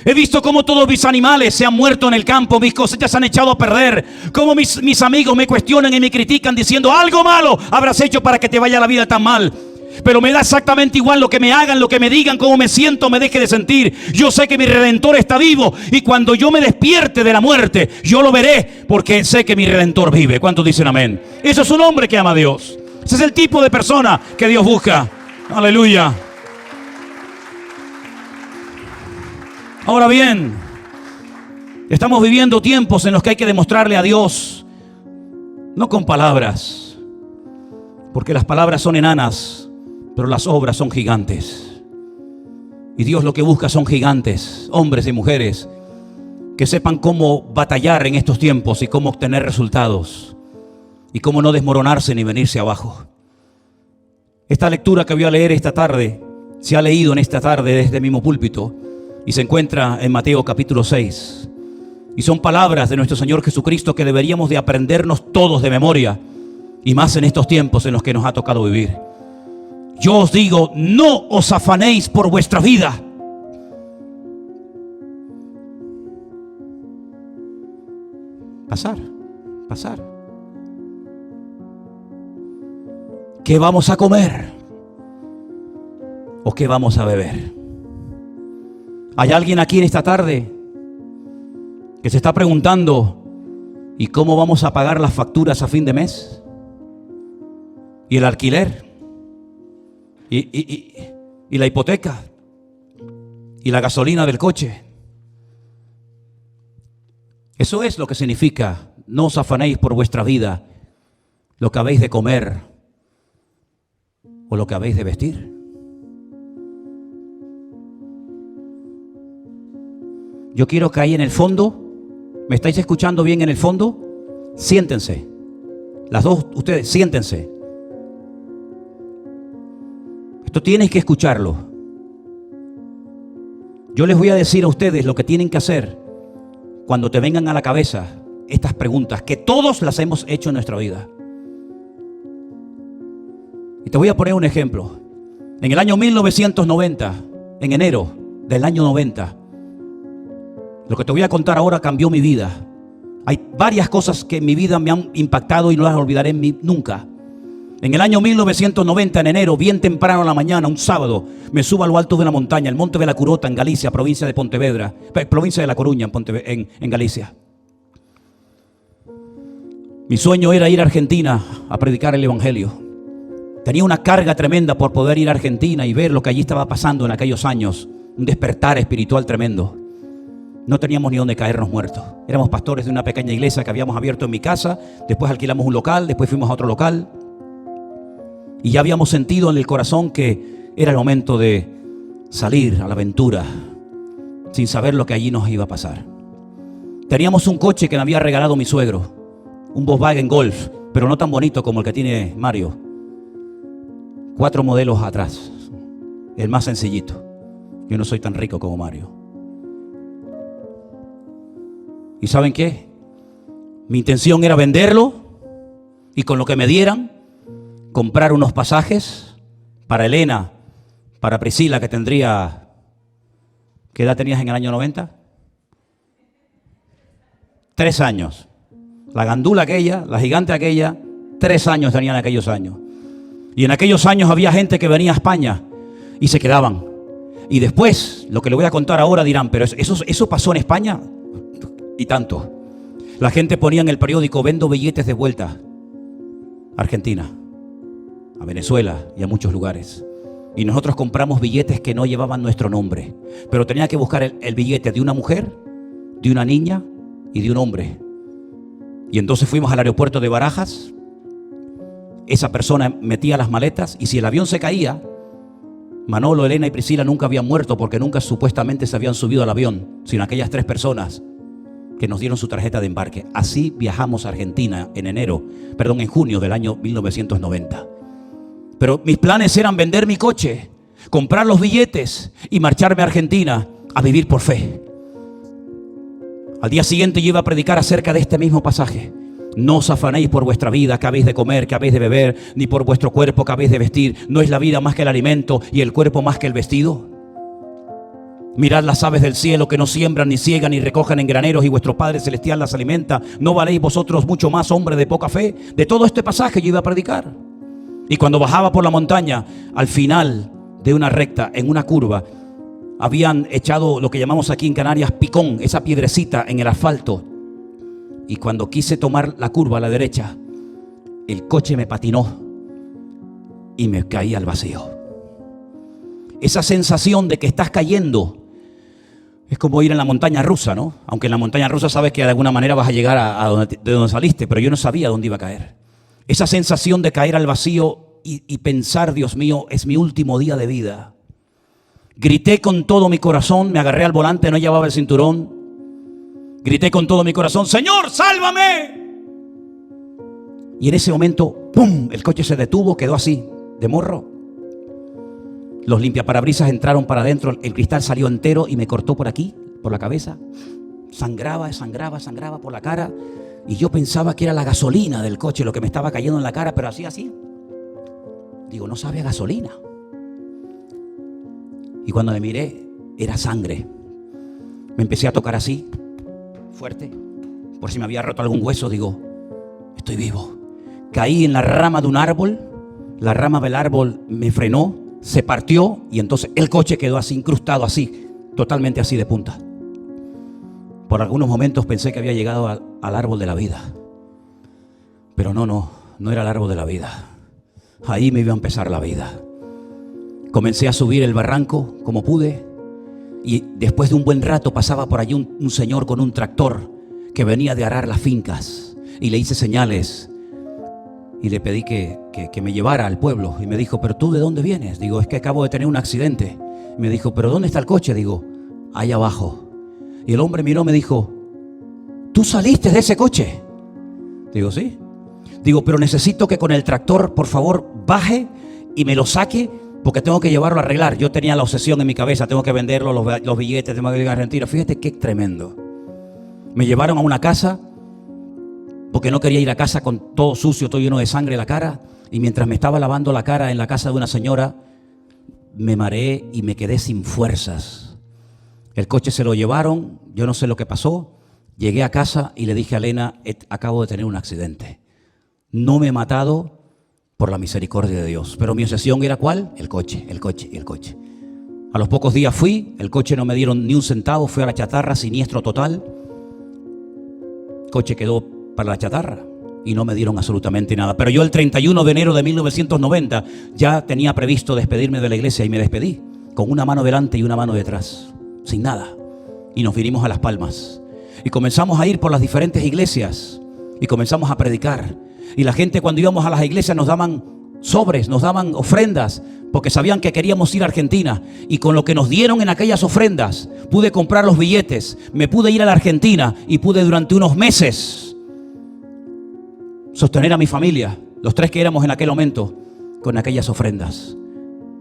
He visto cómo todos mis animales se han muerto en el campo, mis cosechas se han echado a perder, cómo mis amigos me cuestionan y me critican diciendo: algo malo habrás hecho para que te vaya la vida tan mal. Pero me da exactamente igual lo que me hagan, lo que me digan, cómo me siento, me deje de sentir. Yo sé que mi Redentor está vivo y cuando yo me despierte de la muerte, yo lo veré, porque sé que mi Redentor vive. ¿Cuántos dicen amén? Eso es un hombre que ama a Dios. Ese es el tipo de persona que Dios busca. Aleluya. Ahora bien, estamos viviendo tiempos en los que hay que demostrarle a Dios, no con palabras, porque las palabras son enanas, pero las obras son gigantes. Y Dios lo que busca son gigantes, hombres y mujeres, que sepan cómo batallar en estos tiempos y cómo obtener resultados y cómo no desmoronarse ni venirse abajo. Esta lectura que voy a leer esta tarde se ha leído en esta tarde desde el mismo púlpito y se encuentra en Mateo capítulo 6. Y son palabras de nuestro Señor Jesucristo que deberíamos de aprendernos todos de memoria, y más en estos tiempos en los que nos ha tocado vivir. Yo os digo, no os afanéis por vuestra vida. Pasar. ¿Qué vamos a comer? ¿O qué vamos a beber? ¿Hay alguien aquí en esta tarde que se está preguntando, ¿y cómo vamos a pagar las facturas a fin de mes? ¿Y el alquiler? ¿Y la hipoteca? ¿Y la gasolina del coche? Eso es lo que significa: no os afanéis por vuestra vida, lo que habéis de comer o lo que habéis de vestir. Yo quiero que ahí en el fondo, ¿me estáis escuchando bien en el fondo? Siéntense. Las dos, ustedes, siéntense. Esto tienes que escucharlo. Yo les voy a decir a ustedes lo que tienen que hacer cuando te vengan a la cabeza estas preguntas, que todos las hemos hecho en nuestra vida. Y te voy a poner un ejemplo. En el año 1990, en enero del año 90, lo que te voy a contar ahora cambió mi vida. Hay varias cosas que en mi vida me han impactado y no las olvidaré nunca. En el año 1990, en enero, bien temprano en la mañana, un sábado, me subo a lo alto de una montaña, el Monte de la Curota, en Galicia, provincia de Pontevedra, provincia de La Coruña, en Galicia. Mi sueño era ir a Argentina a predicar el Evangelio. Tenía una carga tremenda por poder ir a Argentina y ver lo que allí estaba pasando en aquellos años. Un despertar espiritual tremendo. No teníamos ni dónde caernos muertos. Éramos pastores de una pequeña iglesia que habíamos abierto en mi casa. Después alquilamos un local, después fuimos a otro local. Y ya habíamos sentido en el corazón que era el momento de salir a la aventura sin saber lo que allí nos iba a pasar. Teníamos un coche que me había regalado mi suegro, un Volkswagen Golf, pero no tan bonito como el que tiene Mario. 4 modelos atrás, el más sencillito. Yo no soy tan rico como Mario. ¿Y saben qué? Mi intención era venderlo y con lo que me dieran comprar unos pasajes para Elena, para Priscila, que tendría... ¿Qué edad tenías en el año 90? 3 años. La gandula aquella, la gigante aquella, 3 años tenían en aquellos años. Y en aquellos años había gente que venía a España y se quedaban. Y después, lo que le voy a contar ahora dirán, pero ¿eso pasó en España? Y tanto. La gente ponía en el periódico, vendo billetes de vuelta a Argentina, a Venezuela y a muchos lugares. Y nosotros compramos billetes que no llevaban nuestro nombre, pero tenía que buscar el billete de una mujer, de una niña y de un hombre. Y entonces fuimos al aeropuerto de Barajas. Esa persona metía las maletas y si el avión se caía, Manolo, Elena y Priscila nunca habían muerto porque nunca supuestamente se habían subido al avión, sino aquellas 3 personas que nos dieron su tarjeta de embarque. Así viajamos a Argentina en junio del año 1990. Pero mis planes eran vender mi coche, comprar los billetes y marcharme a Argentina a vivir por fe. Al día siguiente yo iba a predicar acerca de este mismo pasaje. No os afanéis por vuestra vida, que habéis de comer, que habéis de beber, ni por vuestro cuerpo, que habéis de vestir. ¿No es la vida más que el alimento y el cuerpo más que el vestido? Mirad las aves del cielo, que no siembran, ni ciegan, ni recogen en graneros, y vuestro Padre Celestial las alimenta. ¿No valéis vosotros mucho más, hombre de poca fe? De todo este pasaje yo iba a predicar. Y cuando bajaba por la montaña, al final de una recta, en una curva, habían echado lo que llamamos aquí en Canarias picón, esa piedrecita en el asfalto. Y cuando quise tomar la curva a la derecha, el coche me patinó y me caí al vacío. Esa sensación de que estás cayendo Es como ir en la montaña rusa, ¿no? Aunque en la montaña rusa sabes que de alguna manera vas a llegar de donde saliste, pero yo no sabía dónde iba a caer. Esa sensación de caer al vacío y pensar, Dios mío, es mi último día de vida. Grité con todo mi corazón, me agarré al volante, no llevaba el cinturón. Grité con todo mi corazón, Señor, sálvame. Y en ese momento, ¡pum!, el coche se detuvo, quedó así, de morro. Los limpiaparabrisas entraron para adentro, el cristal salió entero y me cortó por aquí, por la cabeza. Sangraba por la cara. Y yo pensaba que era la gasolina del coche lo que me estaba cayendo en la cara, pero así. Digo, no sabe a gasolina. Y cuando me miré, era sangre. Me empecé a tocar así, fuerte, por si me había roto algún hueso. Digo, estoy vivo. Caí en la rama de un árbol, la rama del árbol me frenó, se partió y entonces el coche quedó así, incrustado así, totalmente así de punta. Por algunos momentos pensé que había llegado al árbol de la vida. Pero no era el árbol de la vida. Ahí me iba a empezar la vida. Comencé a subir el barranco como pude y después de un buen rato pasaba por allí un señor con un tractor que venía de arar las fincas y le hice señales y le pedí que me llevara al pueblo y me dijo, ¿pero tú de dónde vienes? Digo, es que acabo de tener un accidente. Me dijo, ¿pero dónde está el coche? Digo, ahí abajo. Y el hombre miró y me dijo, ¿tú saliste de ese coche? Digo, sí. Digo, pero necesito que con el tractor, por favor, baje y me lo saque porque tengo que llevarlo a arreglar. Yo tenía la obsesión en mi cabeza, tengo que venderlo, los billetes, tengo que ir a Argentina. Fíjate qué tremendo. Me llevaron a una casa porque no quería ir a casa con todo sucio, todo lleno de sangre en la cara. Y mientras me estaba lavando la cara en la casa de una señora, me mareé y me quedé sin fuerzas. El coche se lo llevaron, yo no sé lo que pasó. Llegué a casa y le dije a Elena, acabo de tener un accidente. No me he matado por la misericordia de Dios. Pero mi obsesión era ¿cuál? El coche. A los pocos días fui, el coche no me dieron ni un centavo, fui a la chatarra, siniestro total. El coche quedó para la chatarra y no me dieron absolutamente nada. Pero yo el 31 de enero de 1990 ya tenía previsto despedirme de la iglesia y me despedí con una mano delante y una mano detrás, sin nada. Y nos vinimos a Las Palmas y comenzamos a ir por las diferentes iglesias y comenzamos a predicar. Y la gente, cuando íbamos a las iglesias, nos daban sobres, nos daban ofrendas, porque sabían que queríamos ir a Argentina. Y con lo que nos dieron en aquellas ofrendas, pude comprar los billetes, me pude ir a la Argentina y pude durante unos meses sostener a mi familia, los 3 que éramos en aquel momento, con aquellas ofrendas.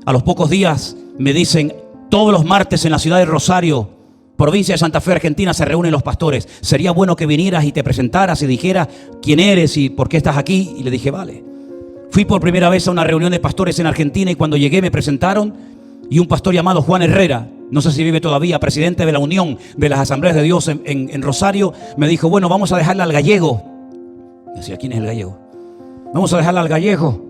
A los pocos días me dicen, todos los martes en la ciudad de Rosario, provincia de Santa Fe, Argentina, se reúnen los pastores. Sería bueno que vinieras y te presentaras y dijeras quién eres y por qué estás aquí. Y le dije, vale. Fui por primera vez a una reunión de pastores en Argentina y cuando llegué me presentaron y un pastor llamado Juan Herrera, no sé si vive todavía, presidente de la Unión de las Asambleas de Dios en Rosario, me dijo, bueno, vamos a dejarle al gallego. Decía, ¿quién es el gallego? Vamos a dejarle al gallego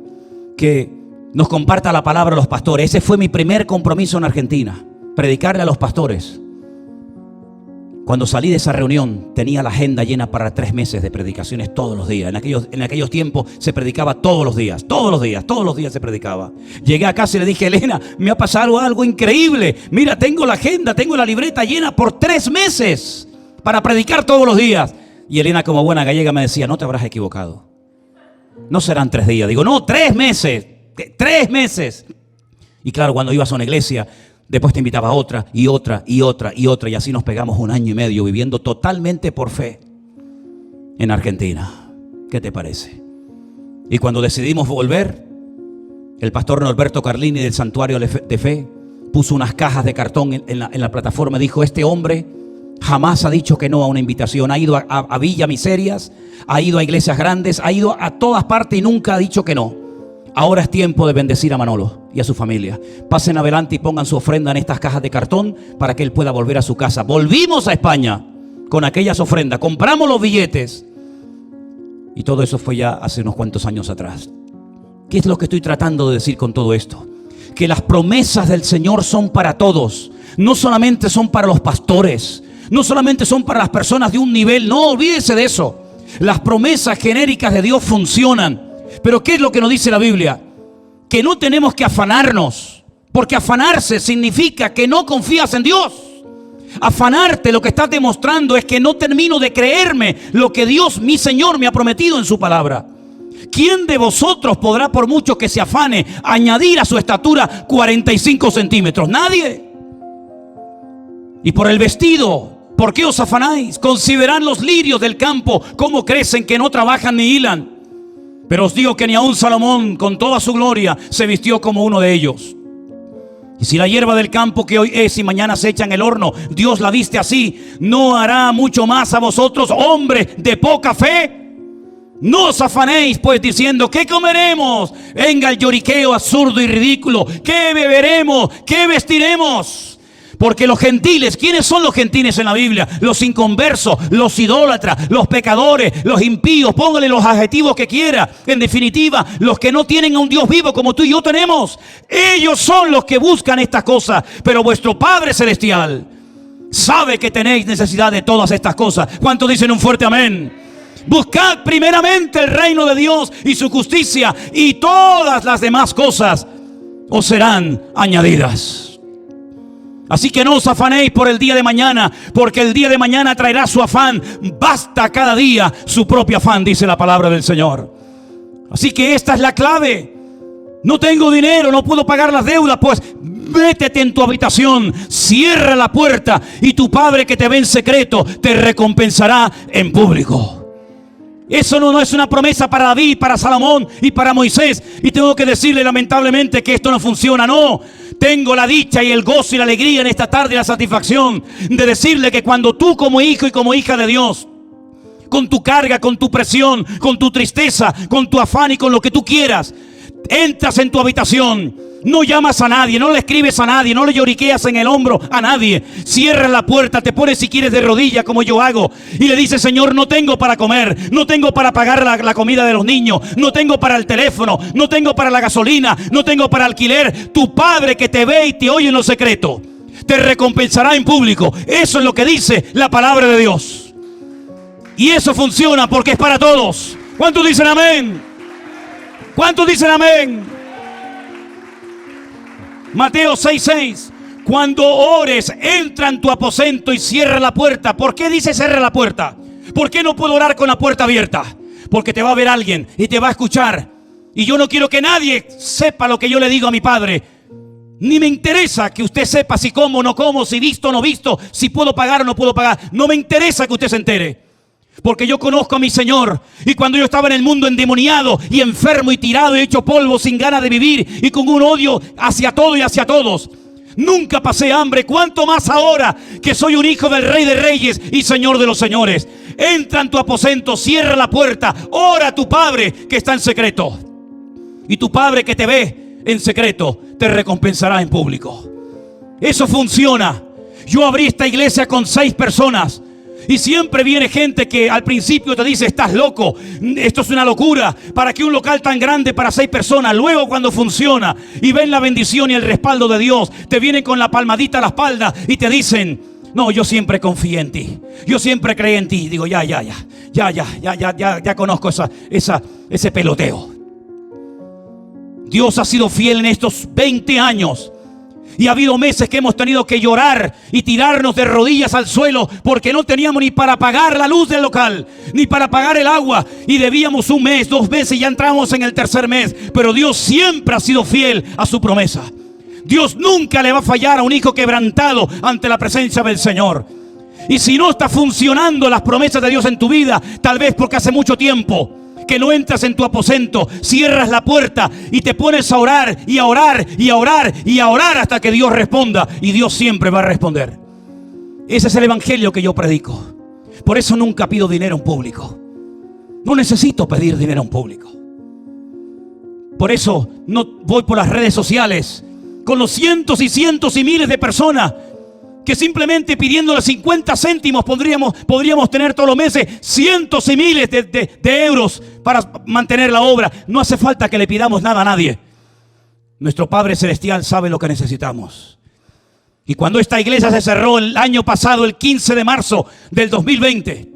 que nos comparta la palabra a los pastores. Ese fue mi primer compromiso en Argentina, predicarle a los pastores. Cuando salí de esa reunión tenía la agenda llena para 3 meses de predicaciones todos los días. En aquellos tiempos se predicaba todos los días se predicaba. Llegué a casa y le dije, Elena, me ha pasado algo increíble. Mira, tengo la agenda, tengo la libreta llena por 3 meses para predicar todos los días. Y Elena, como buena gallega, me decía, no te habrás equivocado. No serán 3 días. Digo, no, 3 meses. 3 meses. Y claro, cuando ibas a una iglesia, después te invitaba a otra y otra y otra y otra. Y así nos pegamos 1 año y medio viviendo totalmente por fe en Argentina. ¿Qué te parece? Y cuando decidimos volver, el pastor Norberto Carlini del Santuario de Fe puso unas cajas de cartón en la plataforma. Dijo, este hombre jamás ha dicho que no a una invitación. Ha ido a Villa Miserias, ha ido a iglesias grandes, ha ido a todas partes y nunca ha dicho que no. Ahora es tiempo de bendecir a Manolo y a su familia. Pasen adelante y pongan su ofrenda en estas cajas de cartón para que él pueda volver a su casa. Volvimos a España con aquellas ofrendas, compramos los billetes y todo eso fue ya hace unos cuantos años atrás. ¿Qué es lo que estoy tratando de decir con todo esto? Que las promesas del Señor son para todos. No solamente son para los pastores, no solamente son para las personas de un nivel. No, olvídese de eso. Las promesas genéricas de Dios funcionan. Pero ¿qué es lo que nos dice la Biblia? Que no tenemos que afanarnos, porque afanarse significa que no confías en Dios. Afanarte lo que estás demostrando es que no termino de creerme lo que Dios, mi Señor, me ha prometido en su palabra. ¿Quién de vosotros podrá, por mucho que se afane, añadir a su estatura 45 centímetros? Nadie. Y por el vestido, ¿por qué os afanáis? Considerad los lirios del campo, cómo crecen, que no trabajan ni hilan. Pero os digo que ni aun Salomón, con toda su gloria, se vistió como uno de ellos. Y si la hierba del campo que hoy es y mañana se echa en el horno, Dios la viste así, ¿no hará mucho más a vosotros, hombres de poca fe? No os afanéis pues diciendo, ¿qué comeremos? Venga el lloriqueo absurdo y ridículo. ¿Qué beberemos? ¿Qué vestiremos? Porque los gentiles, ¿quiénes son los gentiles en la Biblia? Los inconversos, los idólatras, los pecadores, los impíos, póngale los adjetivos que quiera. En definitiva, los que no tienen a un Dios vivo como tú y yo tenemos. Ellos son los que buscan estas cosas. Pero vuestro Padre Celestial sabe que tenéis necesidad de todas estas cosas. ¿Cuántos dicen un fuerte amén? Buscad primeramente el reino de Dios y su justicia, y todas las demás cosas os serán añadidas. Así que no os afanéis por el día de mañana, porque el día de mañana traerá su afán. Basta cada día su propio afán, dice la palabra del Señor. Así que esta es la clave. No tengo dinero, no puedo pagar las deudas. Pues métete en tu habitación, cierra la puerta, y tu Padre que te ve en secreto te recompensará en público. Eso no es una promesa para David, para Salomón y para Moisés. Y tengo que decirle lamentablemente que esto no funciona. No, tengo la dicha y el gozo y la alegría en esta tarde y la satisfacción de decirle que cuando tú, como hijo y como hija de Dios, con tu carga, con tu presión, con tu tristeza, con tu afán y con lo que tú quieras, entras en tu habitación, no llamas a nadie, no le escribes a nadie, no le lloriqueas en el hombro a nadie, cierras la puerta, te pones si quieres de rodillas como yo hago y le dices, Señor, no tengo para comer, no tengo para pagar la comida de los niños, no tengo para el teléfono, no tengo para la gasolina, no tengo para alquiler. Tu Padre que te ve y te oye en lo secreto te recompensará en público. Eso es lo que dice la palabra de Dios, y eso funciona porque es para todos. ¿Cuántos dicen amén? ¿Cuántos dicen amén? Mateo 6:6. Cuando ores, entra en tu aposento y cierra la puerta. ¿Por qué dice cierra la puerta? ¿Por qué no puedo orar con la puerta abierta? Porque te va a ver alguien y te va a escuchar. Y yo no quiero que nadie sepa lo que yo le digo a mi Padre. Ni me interesa que usted sepa si como o no como, si visto o no visto, si puedo pagar o no puedo pagar. No me interesa que usted se entere. Porque yo conozco a mi Señor. Y cuando yo estaba en el mundo endemoniado y enfermo y tirado y hecho polvo, sin ganas de vivir y con un odio hacia todo y hacia todos, nunca pasé hambre. ¿Cuánto más ahora que soy un hijo del Rey de Reyes y Señor de los Señores? Entra en tu aposento, cierra la puerta, ora a tu Padre que está en secreto, y tu Padre que te ve en secreto te recompensará en público. Eso funciona. Yo abrí esta iglesia con 6 personas. Y siempre viene gente que al principio te dice, estás loco, esto es una locura, ¿para qué un local tan grande para 6 personas? Luego cuando funciona y ven la bendición y el respaldo de Dios, te vienen con la palmadita a la espalda y te dicen, no, yo siempre confié en ti, yo siempre creí en ti. Digo, ya conozco ese peloteo. Dios ha sido fiel en estos 20 años. Y ha habido meses que hemos tenido que llorar y tirarnos de rodillas al suelo porque no teníamos ni para pagar la luz del local, ni para pagar el agua. Y debíamos 1 mes, 2 meses y ya entramos en el 3er mes. Pero Dios siempre ha sido fiel a su promesa. Dios nunca le va a fallar a un hijo quebrantado ante la presencia del Señor. Y si no está funcionando las promesas de Dios en tu vida, tal vez porque hace mucho tiempo que no entras en tu aposento, cierras la puerta y te pones a orar y a orar y a orar y a orar hasta que Dios responda. Y Dios siempre va a responder. Ese es el evangelio que yo predico. Por eso nunca pido dinero en público. No necesito pedir dinero en público. Por eso no voy por las redes sociales con los cientos y cientos y miles de personas que simplemente pidiéndole 50 céntimos podríamos tener todos los meses cientos y miles de euros para mantener la obra. No hace falta que le pidamos nada a nadie. Nuestro Padre Celestial sabe lo que necesitamos. Y cuando esta iglesia se cerró el año pasado, el 15 de marzo del 2020,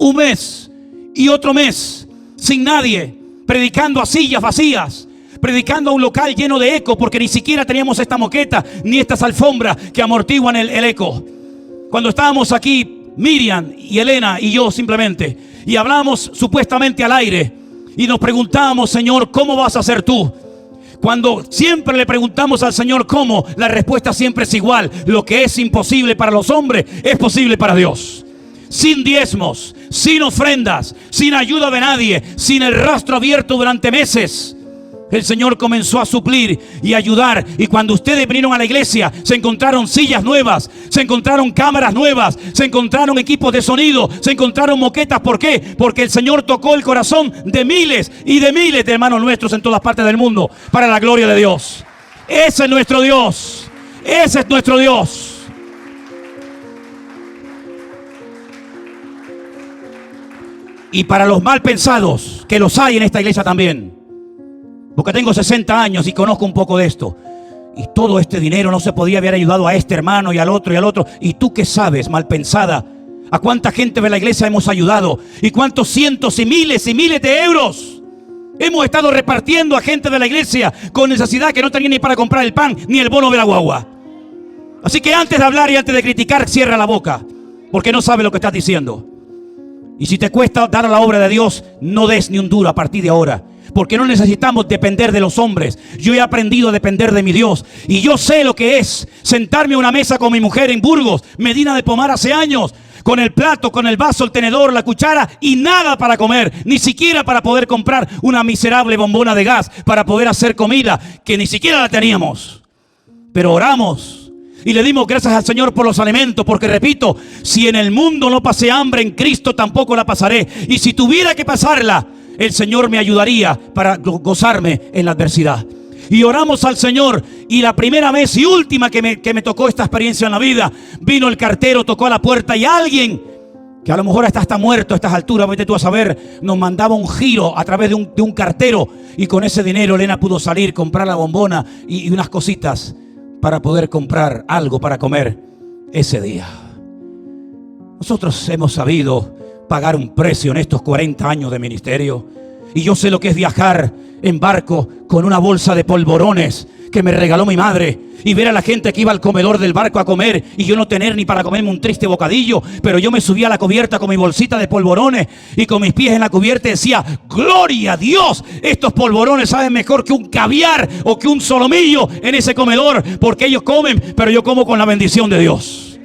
1 mes y otro mes sin nadie, predicando a sillas vacías, predicando a un local lleno de eco, porque ni siquiera teníamos esta moqueta ni estas alfombras que amortiguan el eco. Cuando estábamos aquí, Miriam y Elena y yo simplemente, y hablamos supuestamente al aire, y nos preguntábamos, Señor, ¿cómo vas a hacer tú? Cuando siempre le preguntamos al Señor cómo, la respuesta siempre es igual. Lo que es imposible para los hombres es posible para Dios. Sin diezmos, sin ofrendas, sin ayuda de nadie, sin el rastro abierto durante meses, el Señor comenzó a suplir y ayudar. Y cuando ustedes vinieron a la iglesia, se encontraron sillas nuevas, se encontraron cámaras nuevas, se encontraron equipos de sonido, se encontraron moquetas. ¿Por qué? Porque el Señor tocó el corazón de miles y de miles de hermanos nuestros en todas partes del mundo, para la gloria de Dios. Ese es nuestro Dios. Ese es nuestro Dios. Y para los mal pensados, que los hay en esta iglesia también, porque tengo 60 años y conozco un poco de esto, y todo este dinero no se podía haber ayudado a este hermano y al otro y al otro. ¿Y tú qué sabes, mal pensada? ¿A cuánta gente de la iglesia hemos ayudado? ¿Y cuántos cientos y miles de euros hemos estado repartiendo a gente de la iglesia con necesidad, que no tenía ni para comprar el pan ni el bono de la guagua? Así que antes de hablar y antes de criticar, cierra la boca, porque no sabes lo que estás diciendo. Y si te cuesta dar a la obra de Dios, no des ni un duro a partir de ahora, porque no necesitamos depender de los hombres. Yo he aprendido a depender de mi Dios, y yo sé lo que es sentarme a una mesa con mi mujer en Burgos, Medina de Pomar, hace años, con el plato, con el vaso, el tenedor, la cuchara y nada para comer, ni siquiera para poder comprar una miserable bombona de gas para poder hacer comida, que ni siquiera la teníamos. Pero oramos y le dimos gracias al Señor por los alimentos, porque repito, si en el mundo no pasé hambre, en Cristo tampoco la pasaré. Y si tuviera que pasarla, el Señor me ayudaría para gozarme en la adversidad. Y oramos al Señor, y la primera vez y última que me tocó esta experiencia en la vida, vino el cartero, tocó a la puerta, y alguien que a lo mejor está muerto a estas alturas, vete tú a saber, nos mandaba un giro a través de un cartero, y con ese dinero Elena pudo salir, comprar la bombona y unas cositas para poder comprar algo para comer ese día. Nosotros hemos sabido pagar un precio en estos 40 años de ministerio, y yo sé lo que es viajar en barco con una bolsa de polvorones que me regaló mi madre, y ver a la gente que iba al comedor del barco a comer, y yo no tener ni para comerme un triste bocadillo, pero yo me subía a la cubierta con mi bolsita de polvorones y con mis pies en la cubierta, y decía: gloria a Dios, estos polvorones saben mejor que un caviar o que un solomillo en ese comedor, porque ellos comen, pero yo como con la bendición de Dios.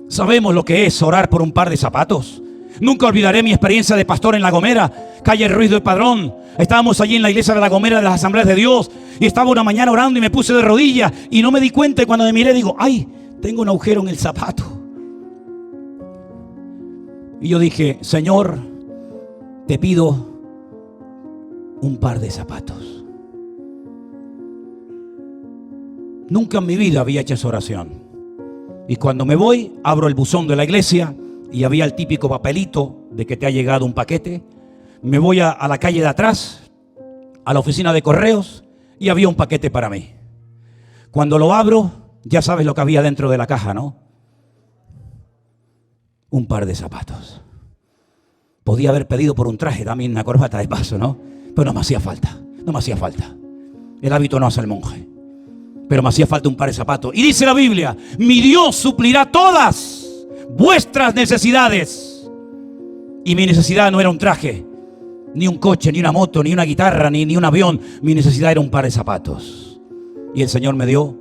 Sabemos lo que es orar por un par de zapatos. Nunca olvidaré mi experiencia de pastor en La Gomera, calle Ruiz del Padrón. Estábamos allí en la iglesia de La Gomera, de las Asambleas de Dios, y estaba una mañana orando y me puse de rodillas y no me di cuenta, y cuando me miré digo: ay, tengo un agujero en el zapato. Y yo dije: Señor, te pido un par de zapatos. Nunca en mi vida había hecho esa oración. Y cuando me voy, abro el buzón de la iglesia y había el típico papelito de que te ha llegado un paquete. Me voy a la calle de atrás, a la oficina de correos, y había un paquete para mí. Cuando lo abro, ya sabes lo que había dentro de la caja, ¿no? Un par de zapatos. Podía haber pedido por un traje, también una corbata de paso, ¿no? Pero no me hacía falta, no me hacía falta. El hábito no hace el monje. Pero me hacía falta un par de zapatos. Y dice la Biblia: mi Dios suplirá todas vuestras necesidades. Y mi necesidad no era un traje, ni un coche, ni una moto, ni una guitarra, ni un avión. Mi necesidad era un par de zapatos. Y el Señor me dio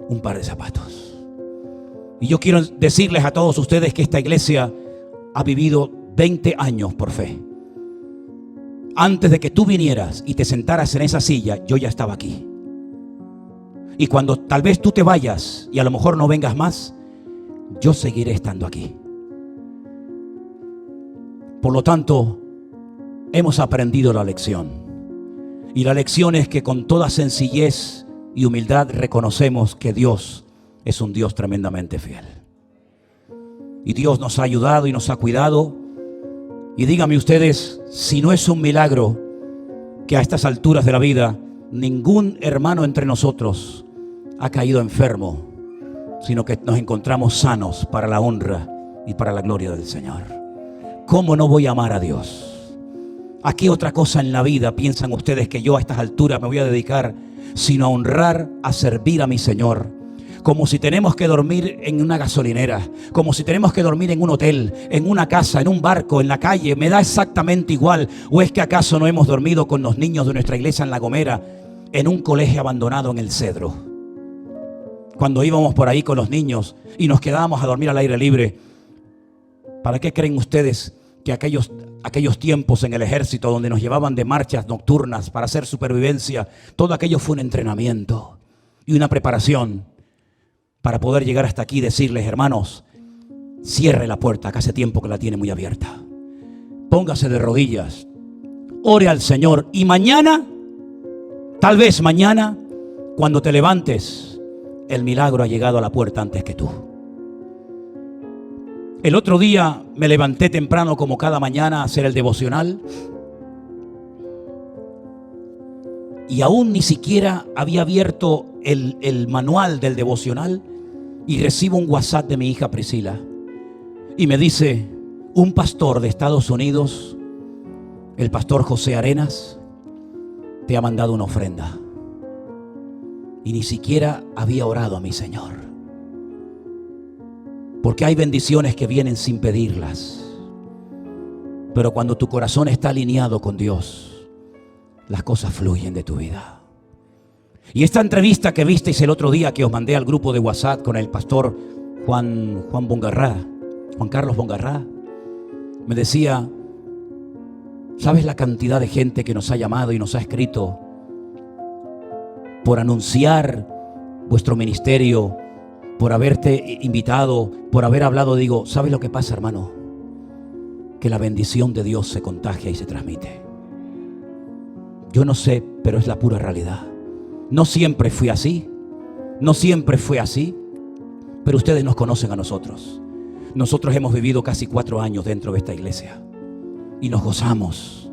un par de zapatos. Y yo quiero decirles a todos ustedes que esta iglesia ha vivido 20 años por fe. Antes de que tú vinieras y te sentaras en esa silla, yo ya estaba aquí. Y cuando tal vez tú te vayas y a lo mejor no vengas más, yo seguiré estando aquí. Por lo tanto, hemos aprendido la lección. Y la lección es que con toda sencillez y humildad reconocemos que Dios es un Dios tremendamente fiel. Y Dios nos ha ayudado y nos ha cuidado. Y díganme ustedes, si no es un milagro que a estas alturas de la vida ningún hermano entre nosotros ha caído enfermo, sino que nos encontramos sanos para la honra y para la gloria del Señor. ¿Cómo no voy a amar a Dios? ¿A qué otra cosa en la vida piensan ustedes que yo a estas alturas me voy a dedicar sino a honrar, a servir a mi Señor, como si tenemos que dormir en una gasolinera, como si tenemos que dormir en un hotel, en una casa, en un barco, en la calle. Me da exactamente igual. ¿O es que acaso no hemos dormido con los niños de nuestra iglesia en La Gomera, en un colegio abandonado en el Cedro? Cuando íbamos por ahí con los niños y nos quedábamos a dormir al aire libre. ¿Para qué creen ustedes que aquellos tiempos en el ejército donde nos llevaban de marchas nocturnas para hacer supervivencia, todo aquello fue un entrenamiento y una preparación para poder llegar hasta aquí y decirles: hermanos, cierre la puerta, que hace tiempo que la tiene muy abierta. Póngase de rodillas, ore al Señor, y mañana, tal vez mañana, cuando te levantes, el milagro ha llegado a la puerta antes que tú. El otro día me levanté temprano, como cada mañana, a hacer el devocional, y aún ni siquiera había abierto el manual del devocional, y recibo un WhatsApp de mi hija Priscila, y me dice: un pastor de Estados Unidos, el pastor José Arenas, te ha mandado una ofrenda. Y ni siquiera había orado a mi Señor. Porque hay bendiciones que vienen sin pedirlas. Pero cuando tu corazón está alineado con Dios, las cosas fluyen de tu vida. Y esta entrevista que visteis el otro día, que os mandé al grupo de WhatsApp con el pastor Juan Carlos Bongarrá, me decía: ¿sabes la cantidad de gente que nos ha llamado y nos ha escrito por anunciar vuestro ministerio, por haberte invitado, por haber hablado? Digo, ¿sabes lo que pasa, hermano? Que la bendición de Dios se contagia y se transmite. Yo no sé, pero es la pura realidad. No siempre fui así, no siempre fue así, pero ustedes nos conocen a nosotros. Nosotros hemos vivido casi 4 años dentro de esta iglesia y nos gozamos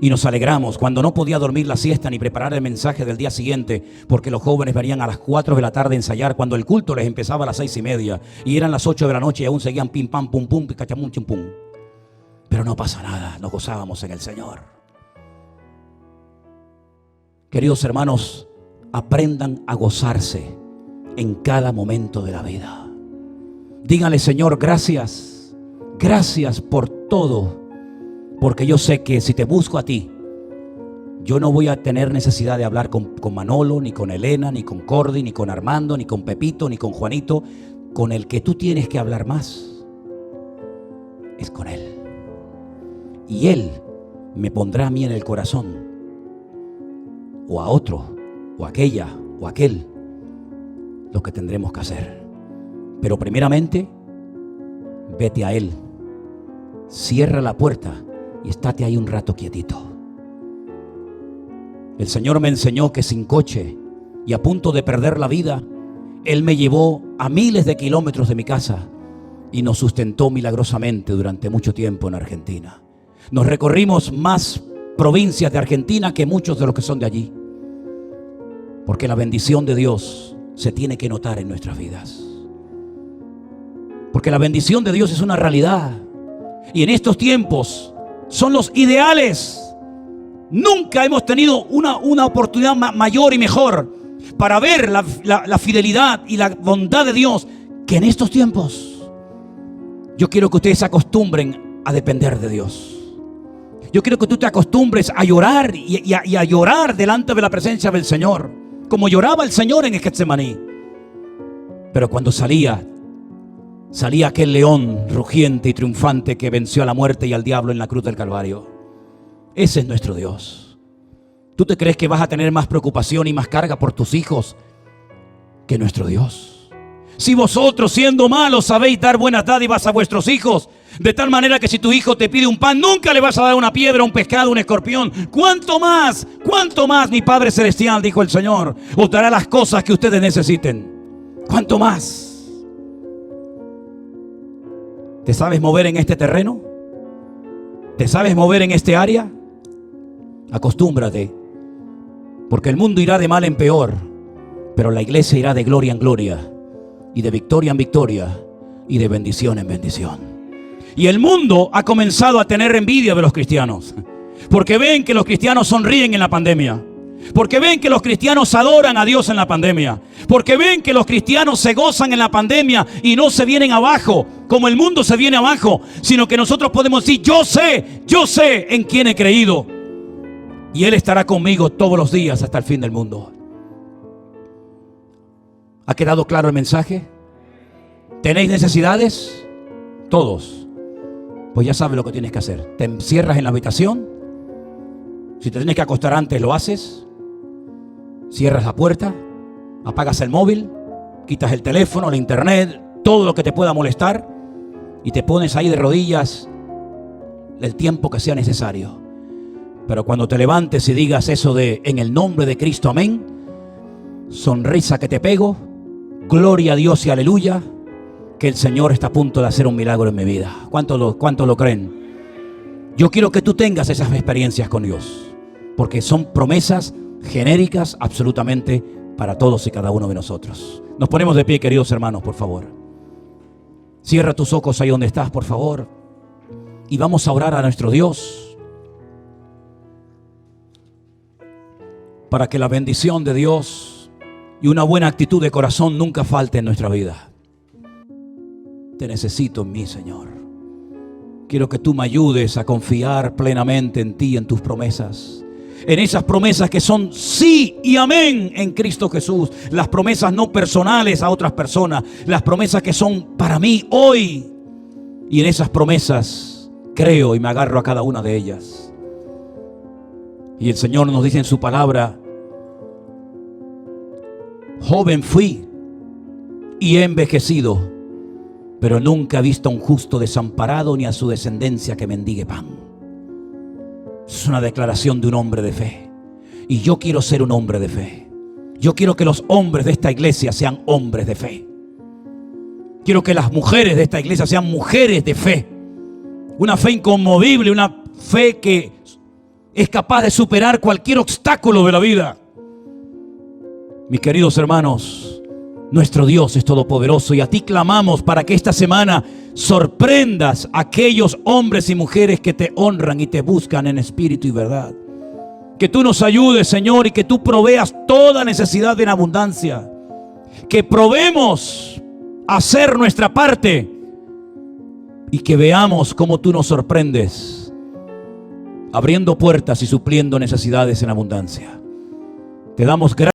y nos alegramos. Cuando no podía dormir la siesta ni preparar el mensaje del día siguiente, porque los jóvenes venían a las 4 de la tarde a ensayar, cuando el culto les empezaba a las 6:30 y eran las 8 de la noche y aún seguían pim pam pum pum cachapum chim pum. Pero no pasa nada, nos gozábamos en el Señor. Queridos hermanos, aprendan a gozarse en cada momento de la vida. Díganle: Señor, gracias, gracias por todo, porque yo sé que si te busco a ti, yo no voy a tener necesidad de hablar con Manolo, ni con Elena, ni con Cordy, ni con Armando, ni con Pepito, ni con Juanito. Con el que tú tienes que hablar más es con Él. Y Él me pondrá a mí en el corazón, o a otro, o a aquella, o a aquel, lo que tendremos que hacer. Pero primeramente, vete a Él, cierra la puerta y estate ahí un rato quietito. El Señor me enseñó que sin coche y a punto de perder la vida, Él me llevó a miles de kilómetros de mi casa y nos sustentó milagrosamente durante mucho tiempo en Argentina. Nos recorrimos más provincias de Argentina que muchos de los que son de allí, porque la bendición de Dios se tiene que notar en nuestras vidas. Porque la bendición de Dios es una realidad. Y en estos tiempos son los ideales. Nunca hemos tenido una oportunidad mayor y mejor para ver la fidelidad y la bondad de Dios que en estos tiempos. Yo quiero que ustedes se acostumbren a depender de Dios. Yo quiero que tú te acostumbres a llorar y a llorar delante de la presencia del Señor, como lloraba el Señor en el Getsemaní. Pero cuando salía aquel león rugiente y triunfante que venció a la muerte y al diablo en la cruz del Calvario. Ese es nuestro Dios. ¿Tú te crees que vas a tener más preocupación y más carga por tus hijos que nuestro Dios? Si vosotros, siendo malos, sabéis dar buenas dádivas a vuestros hijos, de tal manera que si tu hijo te pide un pan, nunca le vas a dar una piedra, un pescado, un escorpión. ¿Cuánto más mi Padre Celestial, dijo el Señor, os dará las cosas que ustedes necesiten? ¿Cuánto más? ¿Te sabes mover en este terreno? ¿Te sabes mover en este área? Acostúmbrate, porque el mundo irá de mal en peor, pero la iglesia irá de gloria en gloria, y de victoria en victoria, y de bendición en bendición. Y el mundo ha comenzado a tener envidia de los cristianos, porque ven que los cristianos sonríen en la pandemia, Porque ven que los cristianos adoran a Dios en la pandemia. Porque ven que los cristianos se gozan en la pandemia y no se vienen abajo como el mundo se viene abajo, sino que nosotros podemos decir: yo sé en quién he creído, y Él estará conmigo todos los días hasta el fin del mundo. ¿Ha quedado claro el mensaje? ¿Tenéis necesidades? Todos. Pues ya sabes lo que tienes que hacer. Te encierras en la habitación. Si te tienes que acostar antes, lo haces. Cierras la puerta, apagas el móvil, quitas el teléfono, la internet, todo lo que te pueda molestar, y te pones ahí de rodillas el tiempo que sea necesario. Pero cuando te levantes y digas eso de: en el nombre de Cristo, amén, sonrisa que te pego, gloria a Dios y aleluya, que el Señor está a punto de hacer un milagro en mi vida. ¿Cuántos lo creen? Yo quiero que tú tengas esas experiencias con Dios, porque son promesas genéricas absolutamente para todos y cada uno de nosotros. Nos ponemos de pie, queridos hermanos, por favor. Cierra tus ojos ahí donde estás, por favor, y vamos a orar a nuestro Dios para que la bendición de Dios y una buena actitud de corazón nunca falte en nuestra vida. Te necesito en mí, Señor. Quiero que tú me ayudes a confiar plenamente en ti, en tus promesas, en esas promesas que son sí y amén en Cristo Jesús. Las promesas no personales a otras personas, las promesas que son para mí hoy. Y en esas promesas creo y me agarro a cada una de ellas. Y el Señor nos dice en su palabra: joven fui y he envejecido, pero nunca he visto a un justo desamparado ni a su descendencia que mendigue pan. Es una declaración de un hombre de fe. Y yo quiero ser un hombre de fe. Yo quiero que los hombres de esta iglesia sean hombres de fe. Quiero que las mujeres de esta iglesia sean mujeres de fe. Una fe inconmovible, una fe que es capaz de superar cualquier obstáculo de la vida. Mis queridos hermanos, nuestro Dios es todopoderoso, y a ti clamamos para que esta semana sorprendas a aquellos hombres y mujeres que te honran y te buscan en espíritu y verdad. Que tú nos ayudes, Señor, y que tú proveas toda necesidad en abundancia. Que probemos hacer nuestra parte y que veamos cómo tú nos sorprendes, abriendo puertas y supliendo necesidades en abundancia. Te damos gracias.